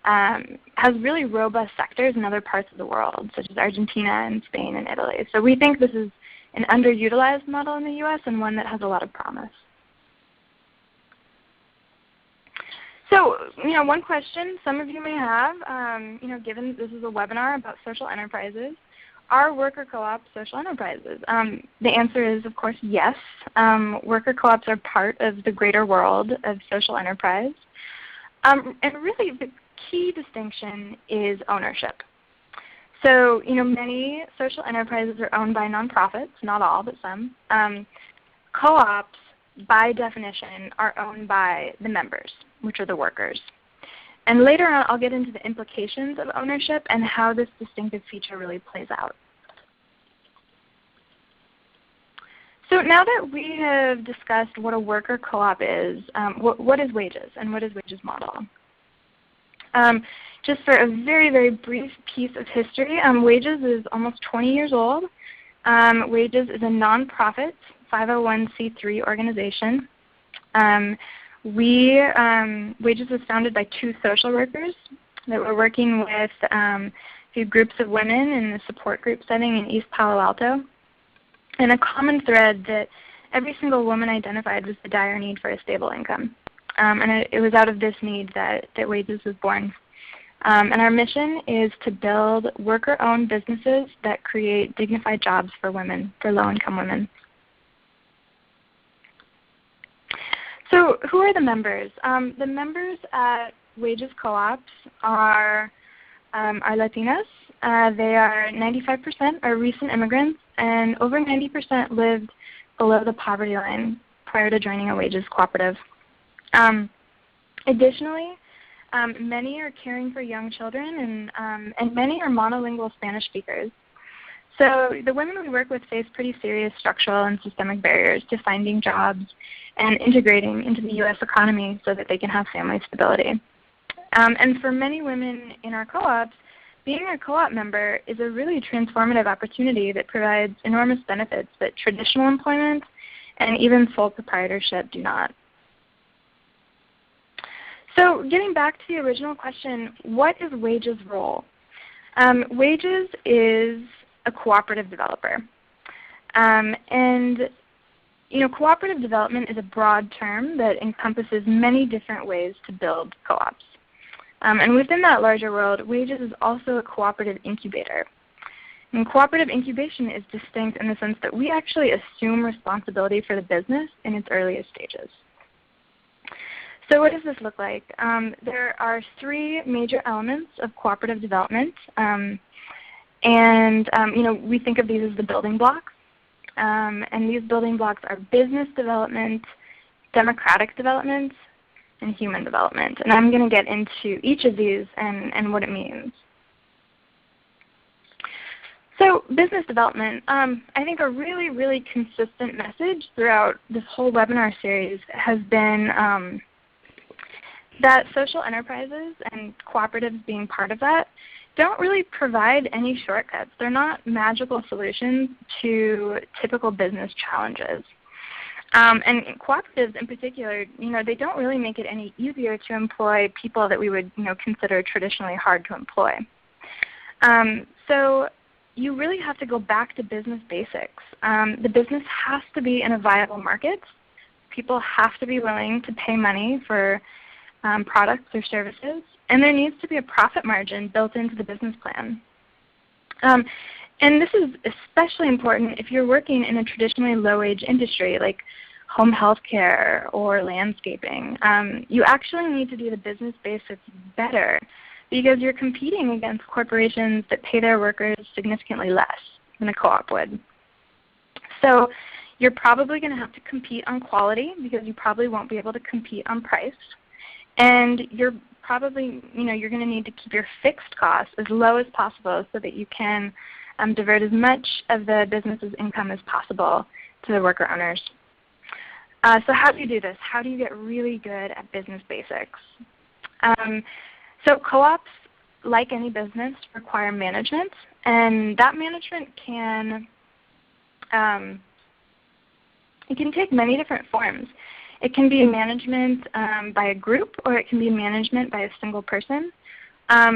has really robust sectors in other parts of the world, such as Argentina and Spain and Italy. So we think this is an underutilized model in the US and one that has a lot of promise. So, one question some of you may have, given this is a webinar about social enterprises, are worker co-ops social enterprises? The answer is, of course, yes. Worker co-ops are part of the greater world of social enterprise. And really, the key distinction is ownership. So, many social enterprises are owned by nonprofits, not all, but some. Co-ops, by definition, are owned by the members, which are the workers. And later on, I'll get into the implications of ownership and how this distinctive feature really plays out. So now that we have discussed what a worker co-op is, what is WAGES and what is WAGES model? Just for a very, very brief piece of history, WAGES is almost 20 years old. WAGES is a nonprofit 501c3 organization. WAGES was founded by 2 social workers that were working with a few groups of women in the support group setting in East Palo Alto. And a common thread that every single woman identified was the dire need for a stable income. And it was out of this need that WAGES was born. And our mission is to build worker-owned businesses that create dignified jobs for women, for low-income women. So who are the members? The members at WAGES co-ops are Latinas. They are 95% are recent immigrants, and over 90% lived below the poverty line prior to joining a WAGES cooperative. Additionally, Many are caring for young children, and many are monolingual Spanish speakers. So the women we work with face pretty serious structural and systemic barriers to finding jobs and integrating into the U.S. economy so that they can have family stability. And for many women in our co-ops, being a co-op member is a really transformative opportunity that provides enormous benefits that traditional employment and even sole proprietorship do not. So getting back to the original question, what is Wages' role? Wages is a cooperative developer. And cooperative development is a broad term that encompasses many different ways to build co-ops. And within that larger world, Wages is also a cooperative incubator. And cooperative incubation is distinct in the sense that we actually assume responsibility for the business in its earliest stages. So what does this look like? There are three major elements of cooperative development. We think of these as the building blocks. And these building blocks are business development, democratic development, and human development. And I'm going to get into each of these and what it means. So business development, I think a really, really consistent message throughout this whole webinar series has been that social enterprises and cooperatives being part of that don't really provide any shortcuts. They're not magical solutions to typical business challenges. And cooperatives in particular, they don't really make it any easier to employ people that we would consider traditionally hard to employ. So you really have to go back to business basics. The business has to be in a viable market. People have to be willing to pay money for products or services, and there needs to be a profit margin built into the business plan. And this is especially important if you're working in a traditionally low-wage industry like home health care or landscaping. You actually need to do the business basics better because you're competing against corporations that pay their workers significantly less than a co-op would. So you're probably going to have to compete on quality because you probably won't be able to compete on price. And you're probably, you're going to need to keep your fixed costs as low as possible so that you can divert as much of the business's income as possible to the worker owners. So how do you do this? How do you get really good at business basics? So co-ops, like any business, require management, and that management can take many different forms. It can be management by a group, or it can be management by a single person.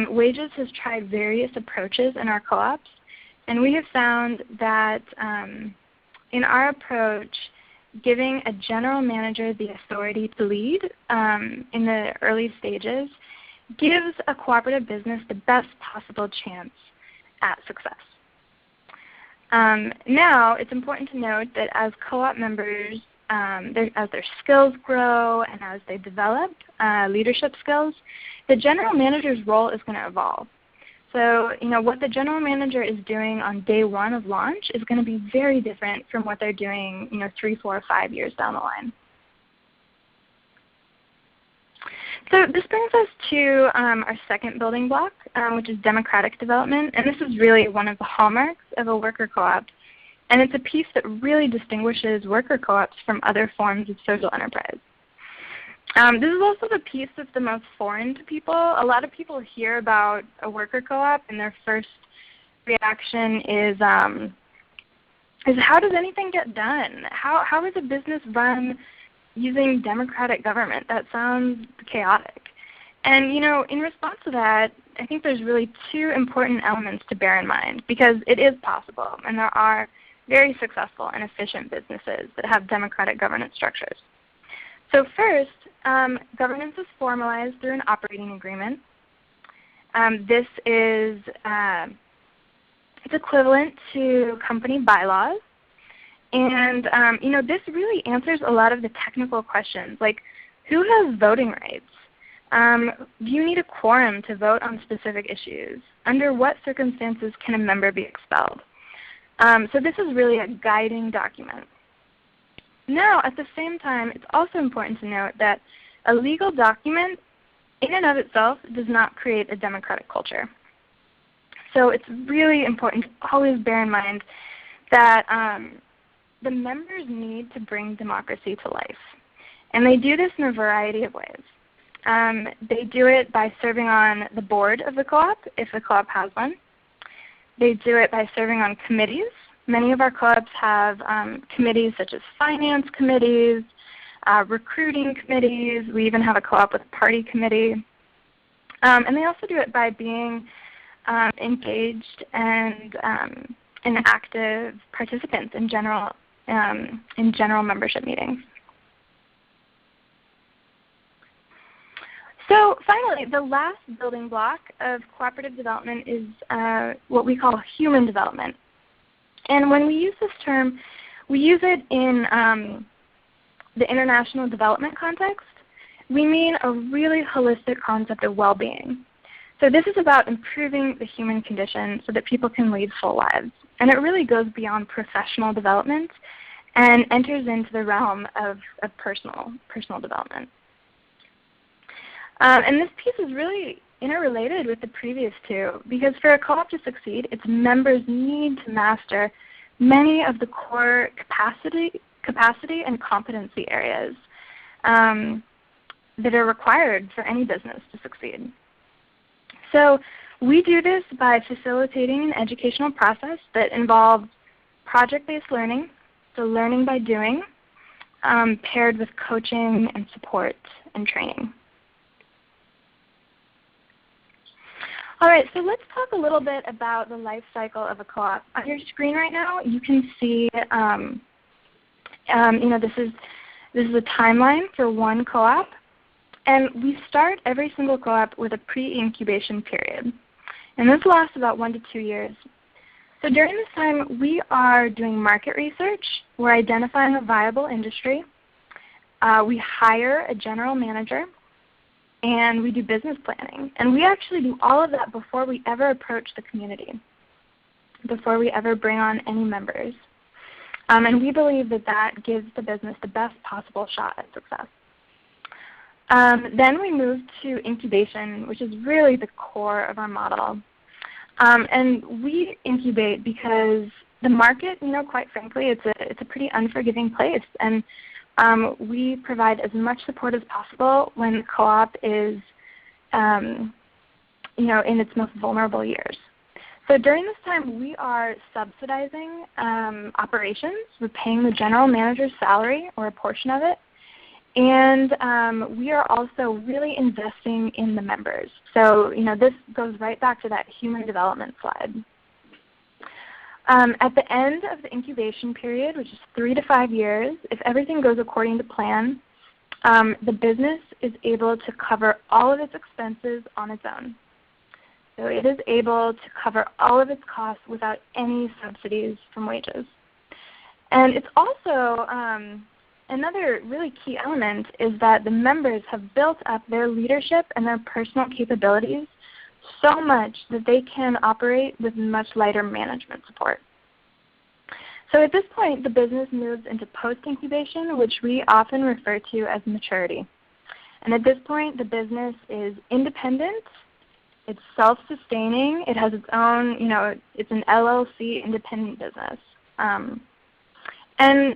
Wages has tried various approaches in our co-ops, and we have found that in our approach, giving a general manager the authority to lead in the early stages gives a cooperative business the best possible chance at success. Now, it's important to note that as co-op members, as their skills grow and as they develop leadership skills, the general manager's role is going to evolve. So what the general manager is doing on day one of launch is going to be very different from what they're doing 3, 4, 5 years down the line. So this brings us to our second building block, which is democratic development. And this is really one of the hallmarks of a worker co-op. And it's a piece that really distinguishes worker co-ops from other forms of social enterprise. This is also the piece that's the most foreign to people. A lot of people hear about a worker co-op and their first reaction is how does anything get done? How is a business run using democratic government? That sounds chaotic. And in response to that, I think there's really two important elements to bear in mind because it is possible and there are very successful and efficient businesses that have democratic governance structures. So first, governance is formalized through an operating agreement. This is it's equivalent to company bylaws. And this really answers a lot of the technical questions, like who has voting rights? Do you need a quorum to vote on specific issues? Under what circumstances can a member be expelled? So this is really a guiding document. Now, at the same time, it's also important to note that a legal document in and of itself does not create a democratic culture. So it's really important to always bear in mind that the members need to bring democracy to life. And they do this in a variety of ways. They do it by serving on the board of the co-op, if the co-op has one. They do it by serving on committees. Many of our co-ops have committees such as finance committees, recruiting committees. We even have a co-op with a party committee. And they also do it by being engaged and active participants in general membership meetings. So finally, the last building block of cooperative development is what we call human development. And when we use this term, we use it in the international development context. We mean a really holistic concept of well-being. So this is about improving the human condition so that people can lead full lives. And it really goes beyond professional development and enters into the realm of personal development. And this piece is really interrelated with the previous two, because for a co-op to succeed, its members need to master many of the core capacity and competency areas that are required for any business to succeed. So we do this by facilitating an educational process that involves project-based learning, so learning by doing, paired with coaching and support and training. All right, so let's talk a little bit about the life cycle of a co-op. On your screen right now, you can see, this is a timeline for one co-op, and we start every single co-op with a pre-incubation period, and this lasts about 1 to 2 years. So during this time, we are doing market research. We're identifying a viable industry. We hire a general manager. And we do business planning. And we actually do all of that before we ever approach the community, before we ever bring on any members. And we believe that that gives the business the best possible shot at success. Then we move to incubation, which is really the core of our model. And we incubate because the market, quite frankly, it's a pretty unforgiving place. And we provide as much support as possible when the co-op is in its most vulnerable years. So during this time, we are subsidizing operations. We're paying the general manager's salary or a portion of it. And we are also really investing in the members. So this goes right back to that human development slide. At the end of the incubation period, which is 3 to 5 years, if everything goes according to plan, the business is able to cover all of its expenses on its own. So it is able to cover all of its costs without any subsidies from wages. And it's also, another really key element is that the members have built up their leadership and their personal capabilities so much that they can operate with much lighter management support. So at this point, the business moves into post-incubation, which we often refer to as maturity. And at this point, the business is independent, it's self-sustaining, it has its own, it's an LLC independent business. And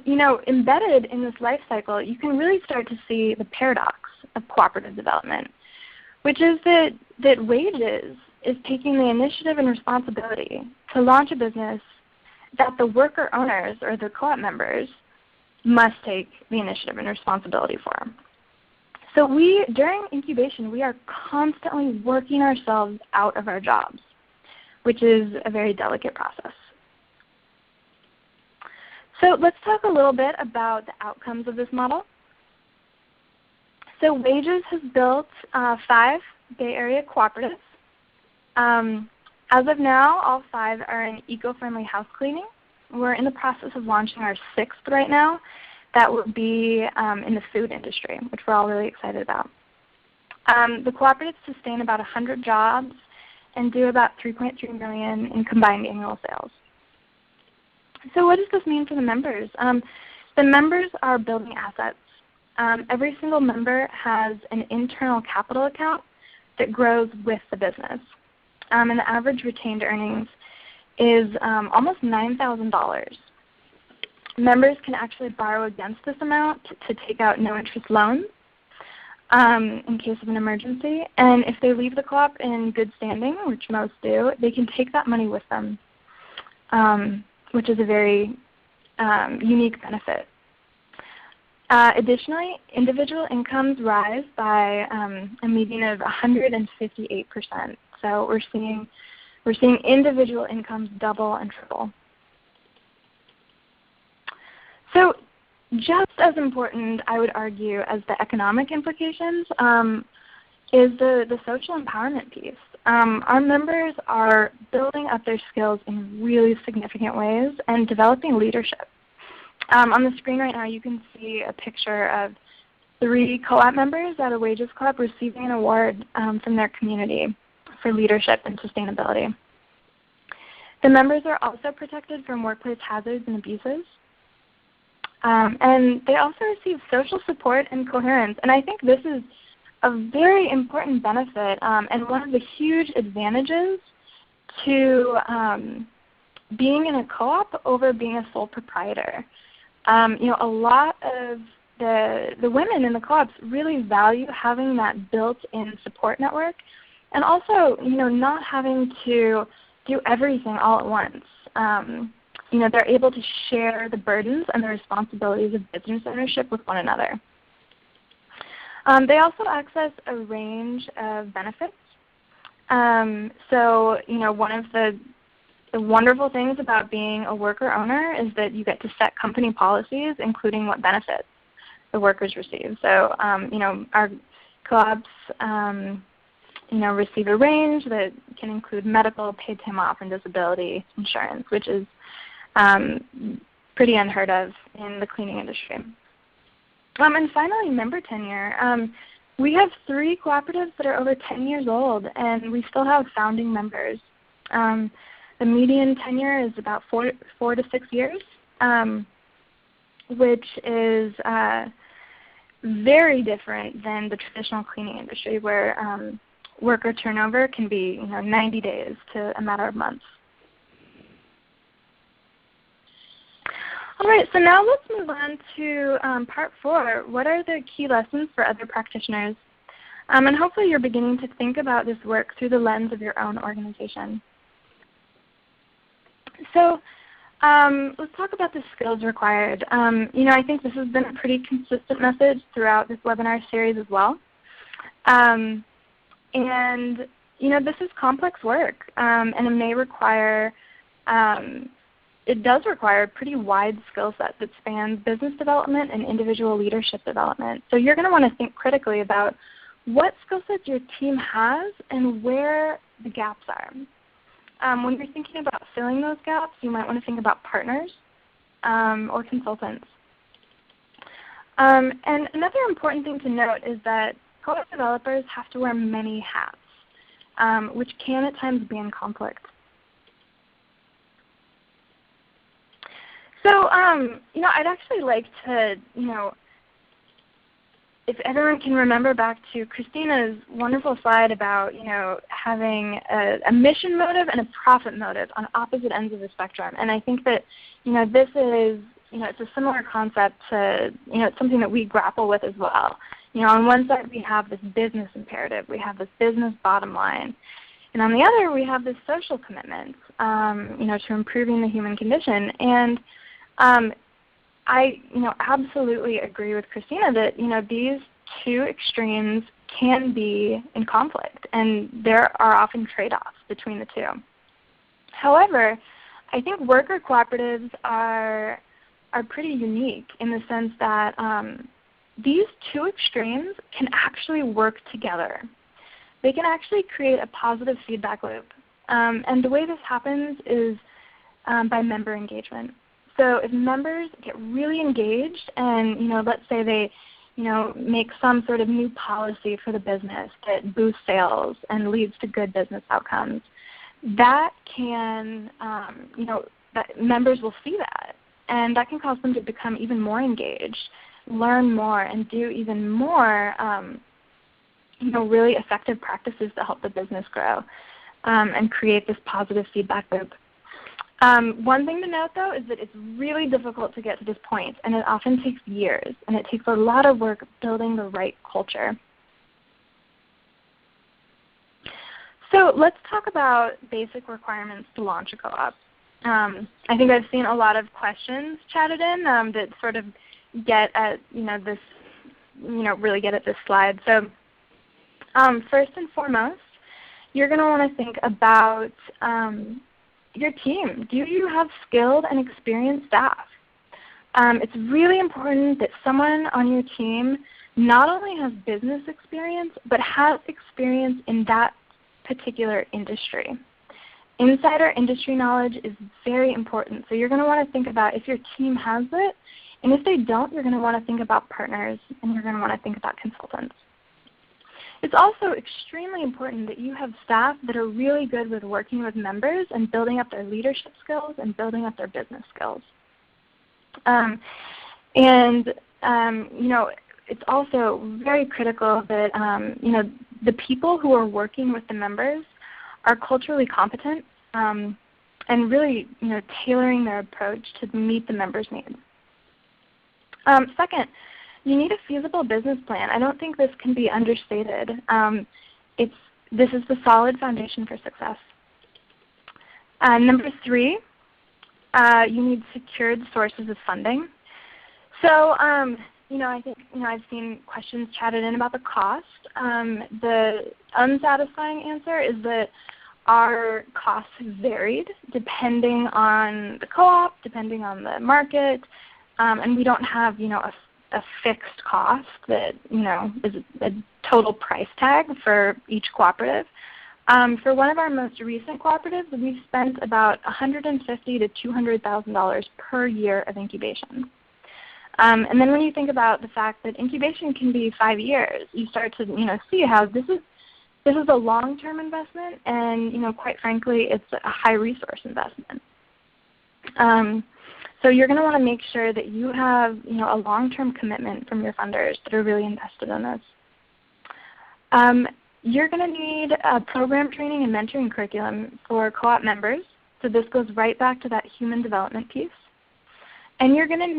embedded in this life cycle, you can really start to see the paradox of cooperative development, which is that Wages is taking the initiative and responsibility to launch a business that the worker owners or the co-op members must take the initiative and responsibility for. So during incubation, we are constantly working ourselves out of our jobs, which is a very delicate process. So let's talk a little bit about the outcomes of this model. So Wages has built 5 Bay Area cooperatives. As of now, all 5 are in eco-friendly house cleaning. We're in the process of launching our 6th right now. That would be in the food industry, which we're all really excited about. The cooperatives sustain about 100 jobs and do about $3.3 million in combined annual sales. So what does this mean for the members? The members are building assets. Every single member has an internal capital account that grows with the business. And the average retained earnings is almost $9,000. Members can actually borrow against this amount to take out no-interest loans in case of an emergency. And if they leave the co-op in good standing, which most do, they can take that money with them, which is a very unique benefit. Additionally, individual incomes rise by a median of 158%. So we're seeing individual incomes double and triple. So just as important, I would argue, as the economic implications is the social empowerment piece. Our members are building up their skills in really significant ways and developing leadership. On the screen right now you can see a picture of 3 co-op members at a wages club receiving an award from their community for leadership and sustainability. The members are also protected from workplace hazards and abuses. And they also receive social support and coherence. And I think this is a very important benefit and one of the huge advantages to being in a co-op over being a sole proprietor. A lot of the women in the co-ops really value having that built-in support network, and also not having to do everything all at once. They're able to share the burdens and the responsibilities of business ownership with one another. They also access a range of benefits. One of the wonderful things about being a worker owner is that you get to set company policies, including what benefits the workers receive. So, our co-ops, receive a range that can include medical, paid time off, and disability insurance, which is pretty unheard of in the cleaning industry. And finally, member tenure. We have 3 cooperatives that are over 10 years old, and we still have founding members. The median tenure is about 4 to 6 years, which is very different than the traditional cleaning industry, where worker turnover can be 90 days to a matter of months. All right, so now let's move on to part 4. What are the key lessons for other practitioners? And hopefully you're beginning to think about this work through the lens of your own organization. So let's talk about the skills required. I think this has been a pretty consistent message throughout this webinar series as well. This is complex work, and it may require it does require a pretty wide skill set that spans business development and individual leadership development. So you're going to want to think critically about what skill sets your team has and where the gaps are. When you're thinking about filling those gaps, you might want to think about partners or consultants. And another important thing to note is that co-op developers have to wear many hats, which can at times be in conflict. So, I'd actually like to, if everyone can remember back to Christina's wonderful slide about, having a mission motive and a profit motive on opposite ends of the spectrum. And I think that, this is, it's a similar concept to, it's something that we grapple with as well. On one side we have this business imperative, we have this business bottom line. And on the other we have this social commitment, to improving the human condition. And I absolutely agree with Christina that these 2 extremes can be in conflict, and there are often trade-offs between the 2. However, I think worker cooperatives are pretty unique in the sense that these 2 extremes can actually work together. They can actually create a positive feedback loop, and the way this happens is by member engagement. So if members get really engaged and, let's say they, make some sort of new policy for the business that boosts sales and leads to good business outcomes, that can, that members will see that. And that can cause them to become even more engaged, learn more, and do even more really effective practices to help the business grow and create this positive feedback loop. One thing to note, though, is that it's really difficult to get to this point, and it often takes years, and it takes a lot of work building the right culture. So let's talk about basic requirements to launch a co-op. I think I've seen a lot of questions chatted in that sort of get at this, really get at this slide. So first and foremost, you're going to want to think about your team. Do you have skilled and experienced staff? It's really important that someone on your team not only has business experience, but has experience in that particular industry. Insider industry knowledge is very important. So you're going to want to think about if your team has it, and if they don't, you're going to want to think about partners, and you're going to want to think about consultants. It's also extremely important that you have staff that are really good with working with members and building up their leadership skills and building up their business skills. It's also very critical that the people who are working with the members are culturally competent and really tailoring their approach to meet the members' needs. Second, you need a feasible business plan. I don't think this can be understated. This is the solid foundation for success. Number 3, you need secured sources of funding. So I think I've seen questions chatted in about the cost. The unsatisfying answer is that our costs have varied depending on the co-op, depending on the market, and we don't have a fixed cost that is a total price tag for each cooperative. For one of our most recent cooperatives, we've spent about $150,000 to $200,000 per year of incubation. And then when you think about the fact that incubation can be 5 years, you start to see how this is a long-term investment, and quite frankly, it's a high-resource investment. So you're going to want to make sure that you have a long-term commitment from your funders that are really invested in this. You're going to need a program training and mentoring curriculum for co-op members. So this goes right back to that human development piece. And you're going to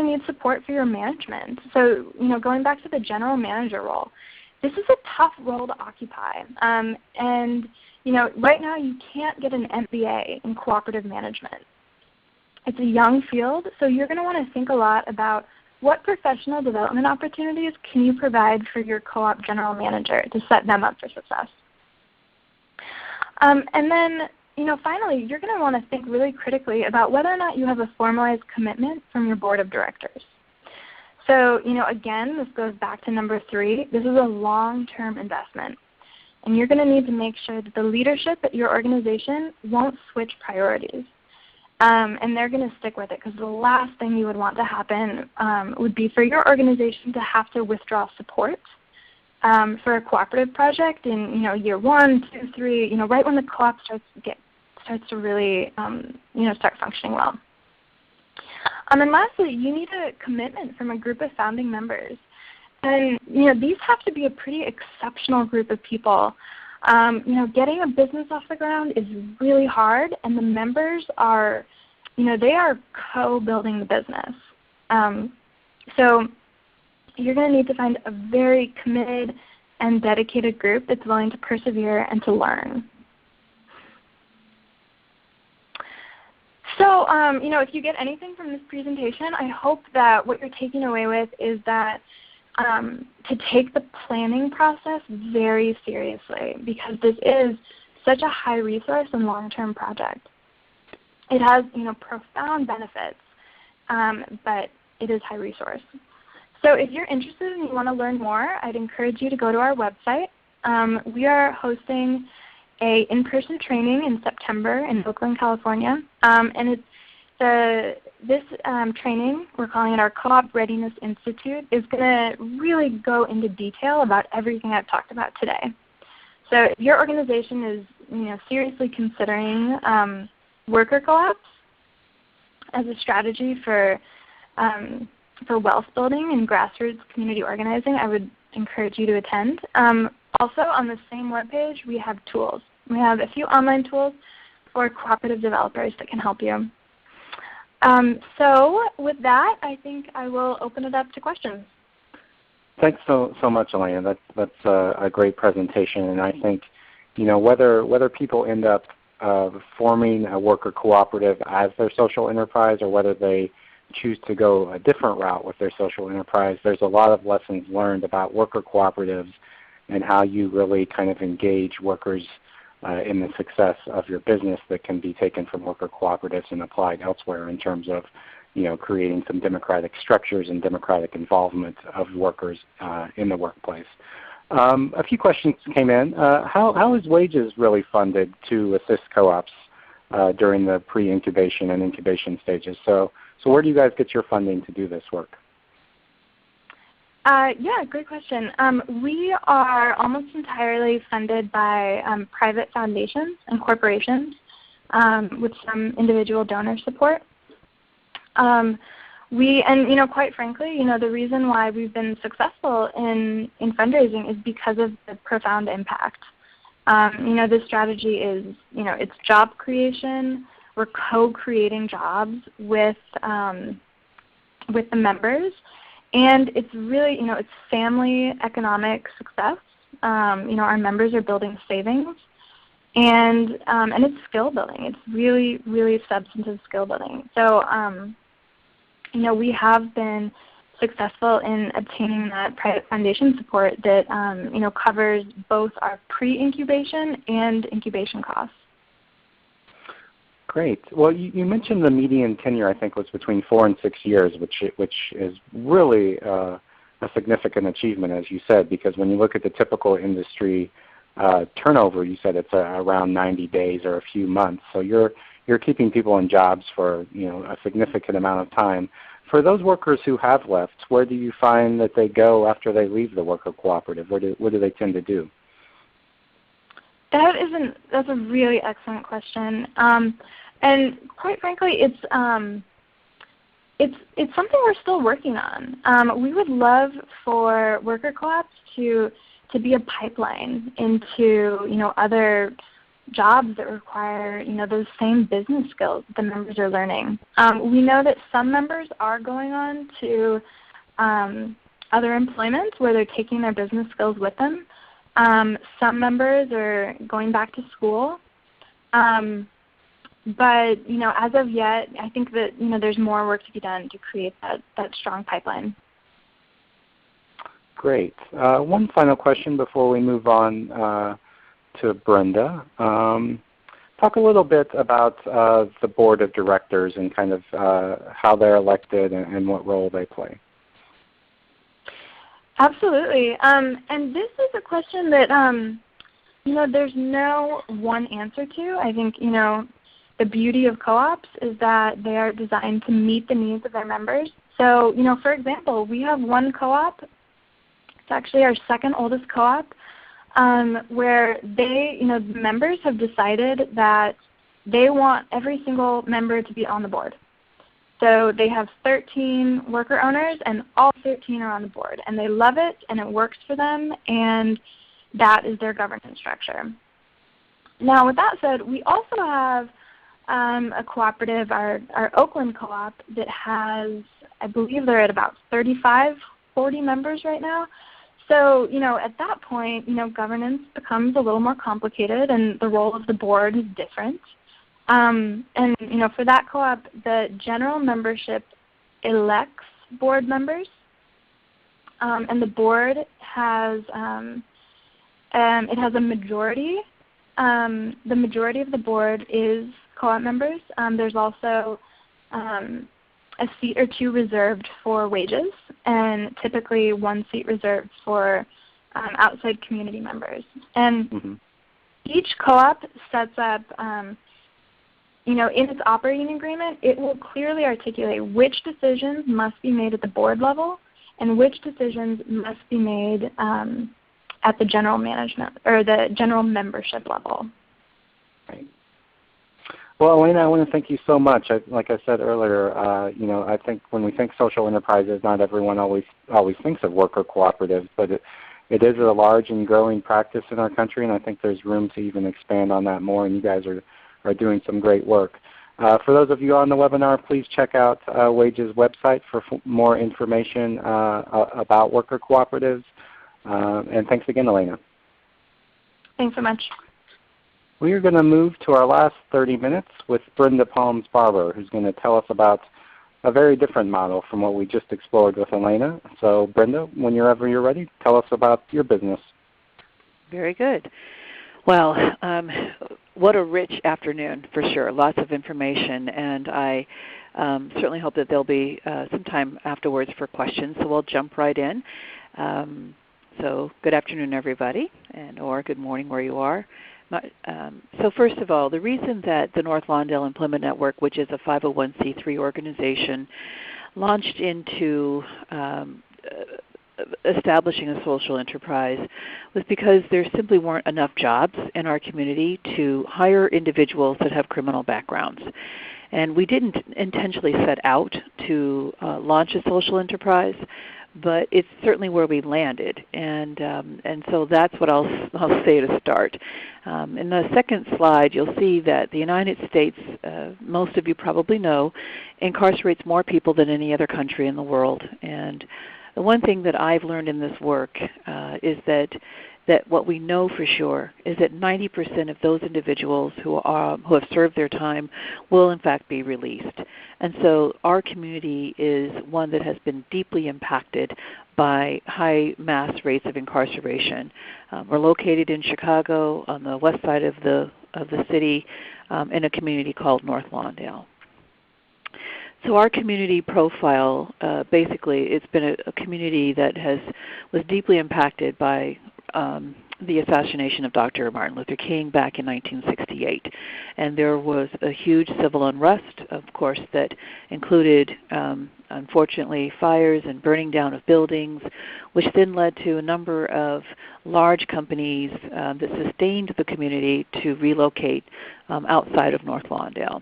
need support for your management. So going back to the general manager role, this is a tough role to occupy. Right now you can't get an MBA in cooperative management. It's a young field, so you're going to want to think a lot about what professional development opportunities can you provide for your co-op general manager to set them up for success. And then finally, you're going to want to think really critically about whether or not you have a formalized commitment from your board of directors. So again, this goes back to number 3. This is a long-term investment. And you're going to need to make sure that the leadership at your organization won't switch priorities. And they're going to stick with it, because the last thing you would want to happen would be for your organization to have to withdraw support for a cooperative project in year 1, 2, 3, right when the co-op starts to really start functioning well. And lastly, you need a commitment from a group of founding members. And these have to be a pretty exceptional group of people. Getting a business off the ground is really hard, and the members are, they are co-building the business. So you're going to need to find a very committed and dedicated group that's willing to persevere and to learn. So if you get anything from this presentation, I hope that what you're taking away with is that to take the planning process very seriously, because this is such a high resource and long-term project. It has profound benefits, but it is high resource. So if you're interested and you want to learn more, I'd encourage you to go to our website. We are hosting an in-person training in September in Oakland, California, and it's this training, we're calling it our Co-op Readiness Institute, is going to really go into detail about everything I've talked about today. So if your organization is seriously considering worker co-ops as a strategy for for wealth building and grassroots community organizing, I would encourage you to attend. Also, on the same webpage, we have tools. We have a few online tools for cooperative developers that can help you. So with that, I think I will open it up to questions. Thanks so much, Elena. That's a great presentation, and I think whether people end up forming a worker cooperative as their social enterprise or whether they choose to go a different route with their social enterprise, there's a lot of lessons learned about worker cooperatives and how you really kind of engage workers in the success of your business that can be taken from worker cooperatives and applied elsewhere in terms of creating some democratic structures and democratic involvement of workers in the workplace. A few questions came in. How is Wages really funded to assist co-ops during the pre-incubation and incubation stages? So where do you guys get your funding to do this work? Yeah, great question. We are almost entirely funded by private foundations and corporations with some individual donor support. Quite frankly, the reason why we've been successful in fundraising is because of the profound impact. This strategy is, it's job creation. We're co-creating jobs with the members, and it's really, it's family economic success. Our members are building savings, and it's skill building. It's really, really substantive skill building. So, we have been successful in obtaining that private foundation support that covers both our pre-incubation and incubation costs. Great. Well, you mentioned the median tenure, I think, was between 4 and 6 years, which is really a significant achievement, as you said, because when you look at the typical industry turnover, you said it's around 90 days or a few months. So you're keeping people in jobs for a significant amount of time. For those workers who have left, where do you find that they go after they leave the worker cooperative? What do they tend to do? That's a really excellent question, and quite frankly, it's something we're still working on. We would love for worker co-ops to be a pipeline into other jobs that require those same business skills that the members are learning. We know that some members are going on to other employment where they're taking their business skills with them. Some members are going back to school. But as of yet, I think that there's more work to be done to create that strong pipeline. Great. One final question before we move on to Brenda. Talk a little bit about the board of directors and kind of how they're elected and what role they play. Absolutely. And this is a question that there's no one answer to. I think the beauty of co-ops is that they are designed to meet the needs of their members. So for example, we have one co-op. It's actually our second oldest co-op, where members have decided that they want every single member to be on the board. So they have 13 worker owners, and all 13 are on the board. And they love it, and it works for them, and that is their governance structure. Now, with that said, we also have a cooperative, our Oakland co-op, that has, I believe they're at about 40 members right now. So, at that point, governance becomes a little more complicated, and the role of the board is different. And for that co-op, the general membership elects board members, and the board has it has a majority. The majority of the board is co-op members. There's also a seat or two reserved for wages, and typically one seat reserved for outside community members. And each co-op sets up in its operating agreement, it will clearly articulate which decisions must be made at the board level and which decisions must be made at the general management or the general membership level. Right. Well, Elena, I want to thank you so much. Like I said earlier, I think when we think social enterprises, not everyone always thinks of worker cooperatives, but it is a large and growing practice in our country, and I think there's room to even expand on that more, and you guys are doing some great work. For those of you on the webinar, please check out WAGE's website for more information about worker cooperatives. And thanks again, Elena. Thanks so much. We are going to move to our last 30 minutes with Brenda Palms-Barber, who's going to tell us about a very different model from what we just explored with Elena. So Brenda, whenever you're ready, tell us about your business. Very good. Well, what a rich afternoon for sure. Lots of information, and I certainly hope that there'll be some time afterwards for questions, so we'll jump right in. So good afternoon, everybody, or good morning where you are. So first of all, the reason that the North Lawndale Employment Network, which is a 501c3 organization, launched into establishing a social enterprise was because there simply weren't enough jobs in our community to hire individuals that have criminal backgrounds. And we didn't intentionally set out to launch a social enterprise, but it's certainly where we landed, and so that's what I'll say to start. In the second slide, you'll see that the United States, most of you probably know, incarcerates more people than any other country in the world. And the one thing that I've learned in this work is that what we know for sure is that 90% of those individuals who have served their time will in fact be released. And so our community is one that has been deeply impacted by high mass rates of incarceration. We're located in Chicago on the west side of the city in a community called North Lawndale. So our community profile, basically, it's been a community that was deeply impacted by the assassination of Dr. Martin Luther King back in 1968. And there was a huge civil unrest, of course, that included, unfortunately, fires and burning down of buildings, which then led to a number of large companies that sustained the community to relocate outside of North Lawndale.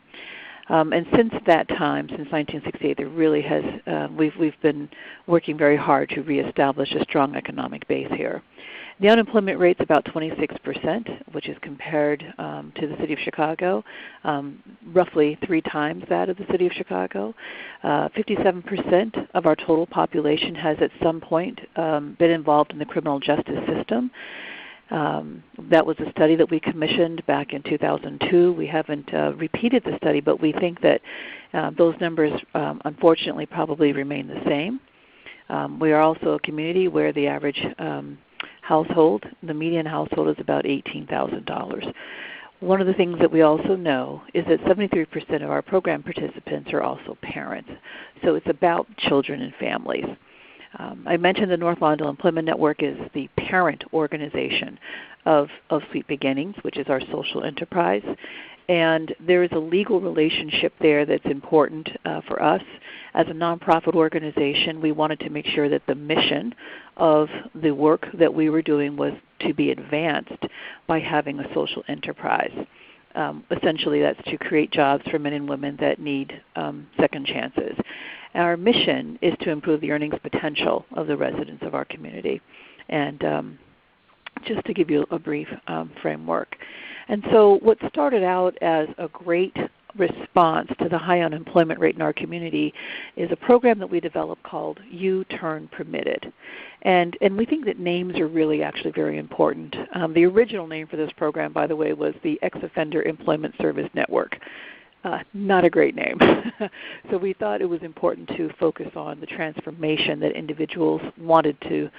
And since that time, since 1968, there really has we've been working very hard to reestablish a strong economic base here. The unemployment rate is about 26%, which is compared to the city of Chicago, roughly 3 times that of the city of Chicago. 57% of our total population has at some point been involved in the criminal justice system. That was a study that we commissioned back in 2002. We haven't repeated the study, but we think that those numbers unfortunately probably remain the same. We are also a community where the average household, the median household, is about $18,000. One of the things that we also know is that 73% of our program participants are also parents. So it's about children and families. I mentioned the North Lawndale Employment Network is the parent organization of Sweet Beginnings, which is our social enterprise. And there is a legal relationship there that's important for us. As a nonprofit organization, we wanted to make sure that the mission of the work that we were doing was to be advanced by having a social enterprise. Essentially, that's to create jobs for men and women that need second chances. Our mission is to improve the earnings potential of the residents of our community. And just to give you a brief framework. And so what started out as a great response to the high unemployment rate in our community is a program that we developed called U-Turn Permitted. And we think that names are really actually very important. The original name for this program, by the way, was the Ex-Offender Employment Service Network. Not a great name. So we thought it was important to focus on the transformation that individuals wanted to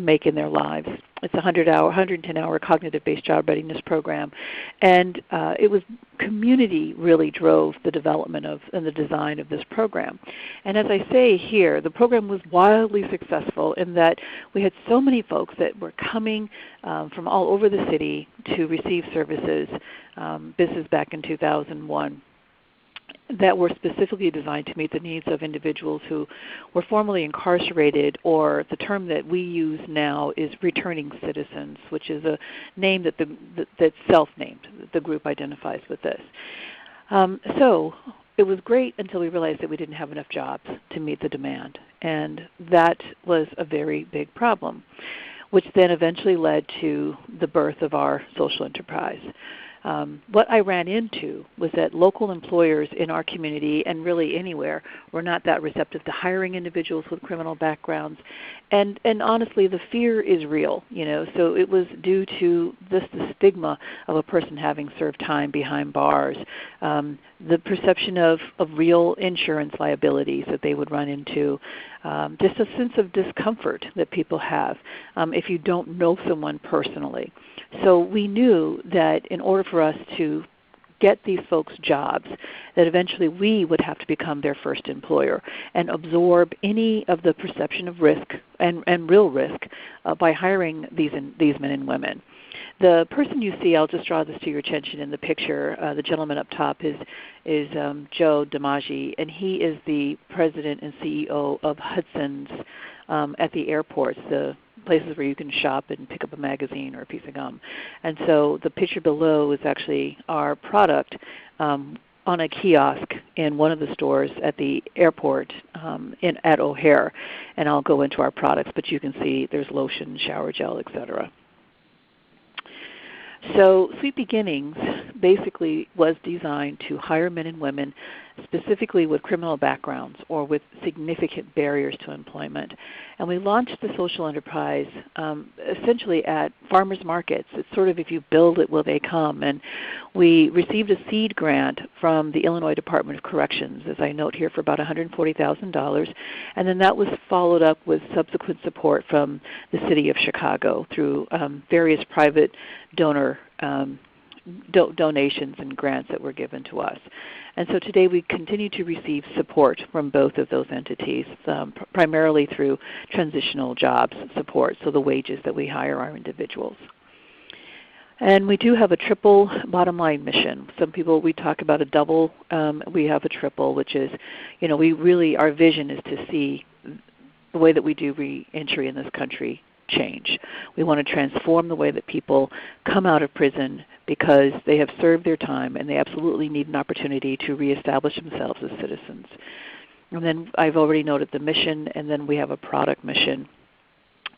make in their lives. It's a 110-hour cognitive-based job readiness program. And it was community really drove the development of and the design of this program. And as I say here, the program was wildly successful in that we had so many folks that were coming from all over the city to receive services. This is back in 2001. That were specifically designed to meet the needs of individuals who were formerly incarcerated, or the term that we use now is returning citizens, which is a name that's self-named. The group identifies with this. So it was great until we realized that we didn't have enough jobs to meet the demand, and that was a very big problem, which then eventually led to the birth of our social enterprise. What I ran into was that local employers in our community, and really anywhere, were not that receptive to hiring individuals with criminal backgrounds. And honestly, the fear is real. So it was due to the stigma of a person having served time behind bars, the perception of real insurance liabilities that they would run into, just a sense of discomfort that people have if you don't know someone personally. So we knew that in order for us to get these folks jobs, that eventually we would have to become their first employer and absorb any of the perception of risk and real risk by hiring these men and women. The person you see, I'll just draw this to your attention in the picture, the gentleman up top is Joe DiMaggi, and he is the president and CEO of Hudson's at the airports, the places where you can shop and pick up a magazine or a piece of gum. And so the picture below is actually our product on a kiosk in one of the stores at the airport at O'Hare. And I'll go into our products, but you can see there's lotion, shower gel, etc. So Sweet Beginnings basically was designed to hire men and women specifically with criminal backgrounds or with significant barriers to employment. And we launched the social enterprise essentially at farmers markets. It's sort of if you build it, will they come? And we received a seed grant from the Illinois Department of Corrections, as I note here, for about $140,000. And then that was followed up with subsequent support from the city of Chicago through various private donor donations and grants that were given to us. And so today we continue to receive support from both of those entities, primarily through transitional jobs support, so the wages that we hire our individuals. And we do have a triple bottom line mission. Some people, we talk about a double. We have a triple, which is, our vision is to see the way that we do reentry in this country change. We want to transform the way that people come out of prison because they have served their time and they absolutely need an opportunity to reestablish themselves as citizens. And then I've already noted the mission, and then we have a product mission,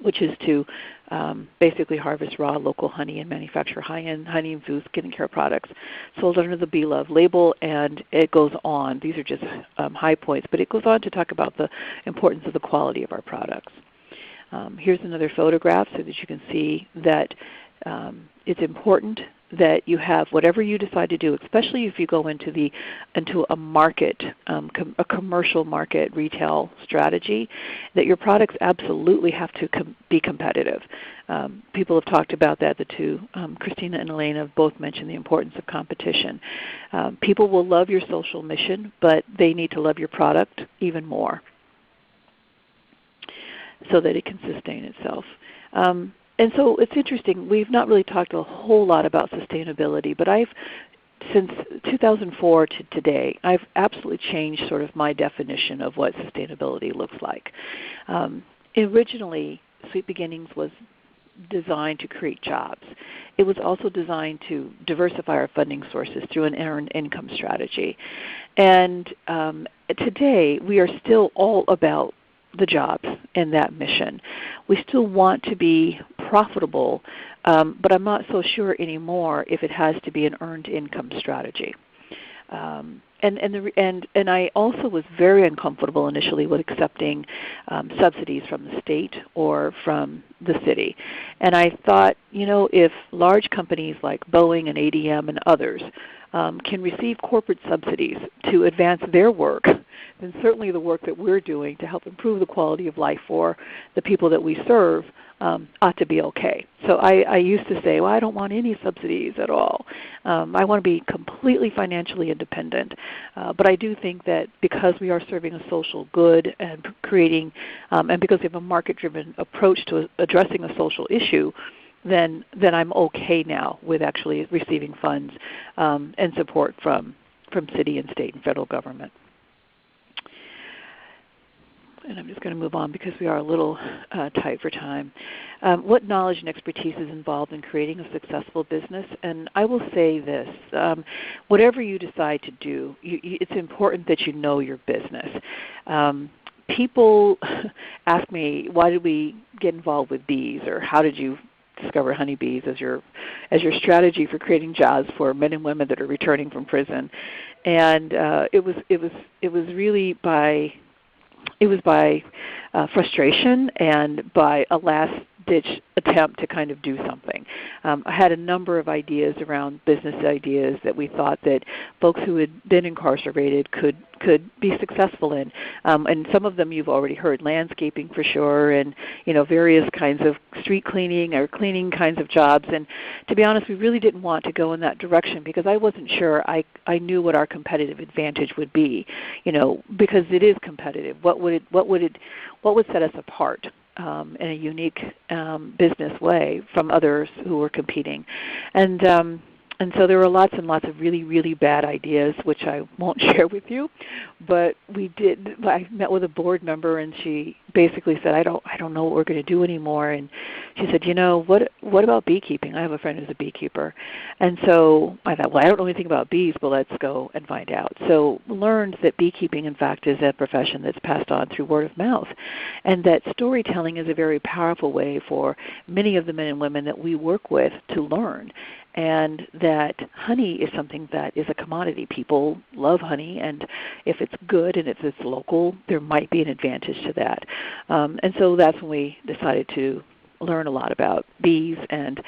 which is to basically harvest raw local honey and manufacture high-end honey and food skincare products sold under the Be Love label, and it goes on. These are just high points, but it goes on to talk about the importance of the quality of our products. Here's another photograph so that you can see that it's important that you have whatever you decide to do, especially if you go into a market, a commercial market retail strategy, that your products absolutely have to be competitive. People have talked about that. The two, Christina and Elaine, have both mentioned the importance of competition. People will love your social mission, but they need to love your product even more, so that it can sustain itself. And so it's interesting, we've not really talked a whole lot about sustainability, but since 2004 to today, I've absolutely changed sort of my definition of what sustainability looks like. Originally, Sweet Beginnings was designed to create jobs. It was also designed to diversify our funding sources through an earned income strategy. And today, we are still all about the jobs and that mission. We still want to be profitable, but I'm not so sure anymore if it has to be an earned income strategy. And I also was very uncomfortable initially with accepting subsidies from the state or from the city. And I thought, if large companies like Boeing and ADM and others can receive corporate subsidies to advance their work, then certainly the work that we're doing to help improve the quality of life for the people that we serve ought to be okay. So I used to say, well, I don't want any subsidies at all. I want to be completely financially independent. But I do think that because we are serving a social good and creating, and because we have a market-driven approach to addressing a social issue, then I'm okay now with actually receiving funds and support from city and state and federal government. and I'm just going to move on because we are a little tight for time. What knowledge and expertise is involved in creating a successful business? And I will say this, whatever you decide to do, it's important that you know your business. People ask me, why did we get involved with bees, or how did you discover honeybees as your strategy for creating jobs for men and women that are returning from prison? And it was really by frustration and by a last-ditch attempt to kind of do something. I had a number of ideas around business ideas that we thought that folks who had been incarcerated could be successful in, and some of them you've already heard: landscaping for sure, and various kinds of street cleaning or cleaning kinds of jobs. And to be honest, we really didn't want to go in that direction because I wasn't sure I knew what our competitive advantage would be, because it is competitive. What would set us apart in a unique business way from others who were competing? And so there were lots and lots of really, really bad ideas, which I won't share with you. But I met with a board member, and she basically said, I don't know what we're going to do anymore. And she said, what about beekeeping? I have a friend who's a beekeeper. And so I thought, well, I don't know anything about bees, but let's go and find out. So learned that beekeeping, in fact, is a profession that's passed on through word of mouth, and that storytelling is a very powerful way for many of the men and women that we work with to learn. And that honey is something that is a commodity. People love honey, and if it's good and if it's local, there might be an advantage to that. And so that's when we decided to learn a lot about bees. And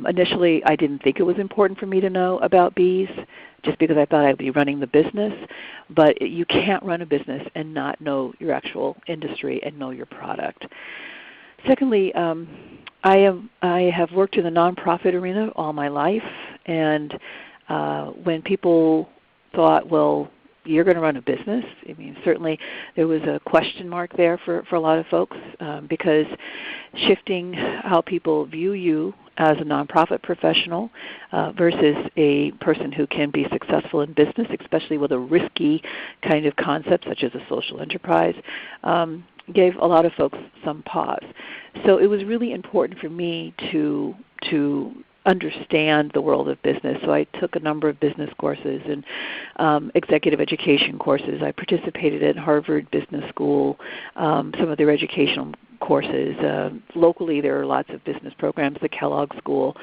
initially I didn't think it was important for me to know about bees, just because I thought I'd be running the business. But you can't run a business and not know your actual industry and know your product. Secondly, I have worked in the nonprofit arena all my life, and when people thought, well, you're going to run a business, I mean, certainly there was a question mark there for a lot of folks, because shifting how people view you as a nonprofit professional versus a person who can be successful in business, especially with a risky kind of concept such as a social enterprise, gave a lot of folks some pause. So it was really important for me to understand the world of business. So I took a number of business courses and executive education courses. I participated in Harvard Business School, some of their educational courses. Locally there are lots of business programs, the Kellogg School,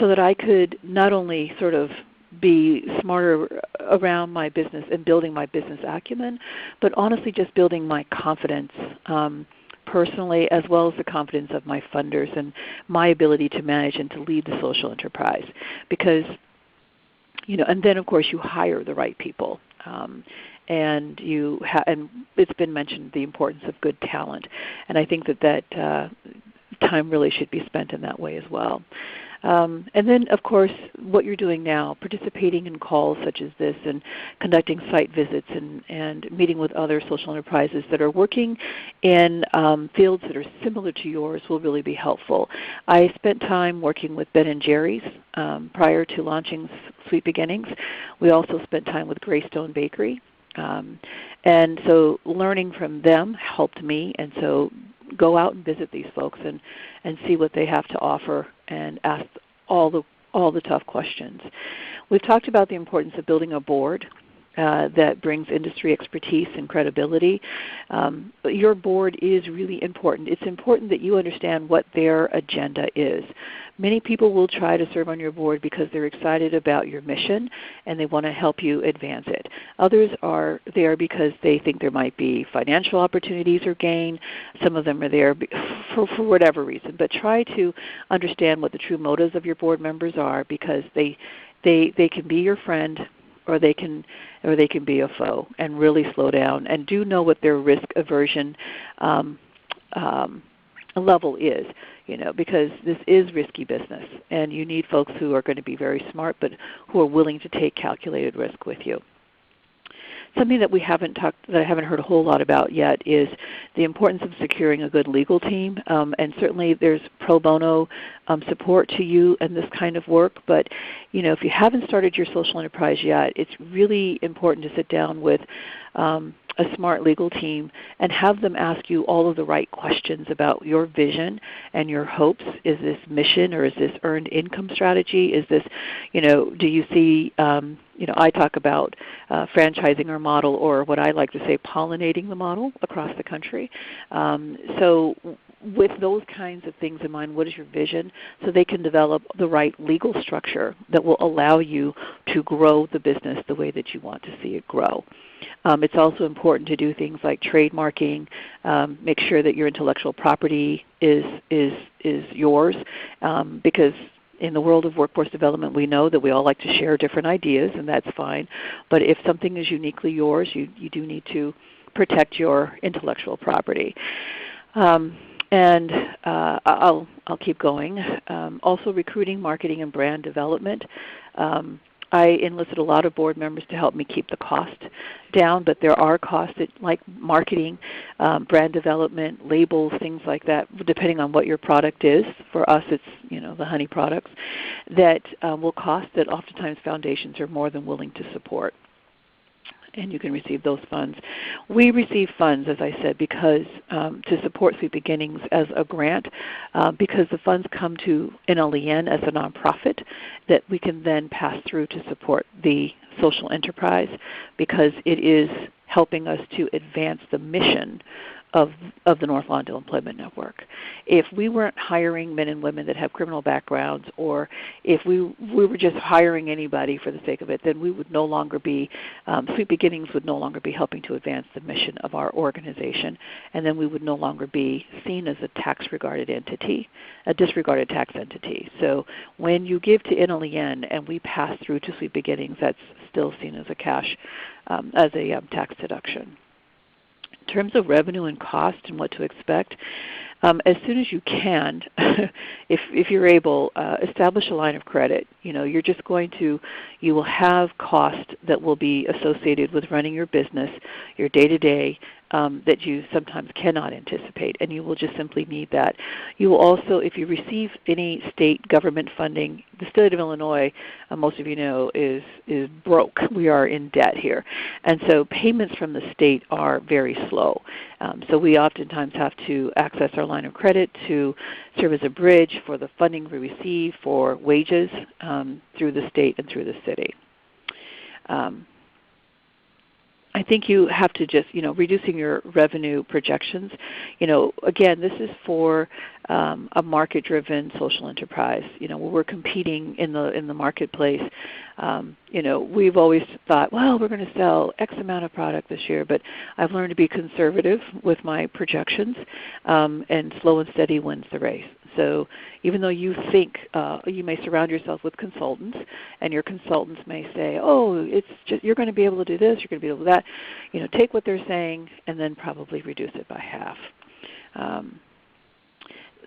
so that I could not only sort of be smarter around my business and building my business acumen, but honestly just building my confidence personally, as well as the confidence of my funders and my ability to manage and to lead the social enterprise. Because, and then of course you hire the right people. And it's been mentioned the importance of good talent. And I think that time really should be spent in that way as well. And then, of course, what you're doing now, participating in calls such as this and conducting site visits and meeting with other social enterprises that are working in fields that are similar to yours will really be helpful. I spent time working with Ben & Jerry's prior to launching Sweet Beginnings. We also spent time with Greystone Bakery. And so learning from them helped me, and so go out and visit these folks and see what they have to offer and ask all the tough questions. We've talked about the importance of building a board that brings industry expertise and credibility. Your board is really important. It's important that you understand what their agenda is. Many people will try to serve on your board because they're excited about your mission and they want to help you advance it. Others are there because they think there might be financial opportunities or gain. Some of them are there for whatever reason. But try to understand what the true motives of your board members are, because they can be your friend, or they can be a foe, and really slow down and do know what their risk aversion level is, because this is risky business, and you need folks who are going to be very smart but who are willing to take calculated risk with you. Something that I haven't heard a whole lot about yet is the importance of securing a good legal team. And certainly there's pro bono support to you in this kind of work. But if you haven't started your social enterprise yet, it's really important to sit down with a smart legal team and have them ask you all of the right questions about your vision and your hopes. Is this mission, or is this earned income strategy? Is this, do you see, I talk about franchising our model, or what I like to say, pollinating the model across the country. So with those kinds of things in mind, what is your vision? So they can develop the right legal structure that will allow you to grow the business the way that you want to see it grow. It's also important to do things like trademarking, make sure that your intellectual property is yours, because in the world of workforce development, we know that we all like to share different ideas, and that's fine. But if something is uniquely yours, you do need to protect your intellectual property. I'll keep going. Also recruiting, marketing, and brand development. I enlisted a lot of board members to help me keep the cost down, but there are costs that, like marketing, brand development, labels, things like that, depending on what your product is. For us, it's the honey products, that will cost that oftentimes foundations are more than willing to support. And you can receive those funds. We receive funds, as I said, because to support Sweet Beginnings as a grant, because the funds come to NLEN as a nonprofit that we can then pass through to support the social enterprise, because it is helping us to advance the mission of the North Lawndale Employment Network. If we weren't hiring men and women that have criminal backgrounds, or if we were just hiring anybody for the sake of it, then we would no longer be, Sweet Beginnings would no longer be helping to advance the mission of our organization, and then we would no longer be seen as a tax-regarded entity, a disregarded tax entity. So when you give to NLEN and we pass through to Sweet Beginnings, that's still seen as a cash, as a tax deduction. In terms of revenue and cost and what to expect, as soon as you can, if you're able, establish a line of credit. You're just you will have cost that will be associated with running your business, your day-to-day, that you sometimes cannot anticipate, and you will just simply need that. You will also, if you receive any state government funding, the state of Illinois, most of you know, is broke. We are in debt here. And so payments from the state are very slow. So we oftentimes have to access our line of credit to serve as a bridge for the funding we receive for wages through the state and through the city. I think you have to just, reducing your revenue projections. Again, this is for a market-driven social enterprise. Where we're competing in the marketplace. We've always thought, well, we're going to sell X amount of product this year, but I've learned to be conservative with my projections, and slow and steady wins the race. So even though you think you may surround yourself with consultants, and your consultants may say, oh, it's just, you're going to be able to do this, you're going to be able to do that, take what they're saying and then probably reduce it by half.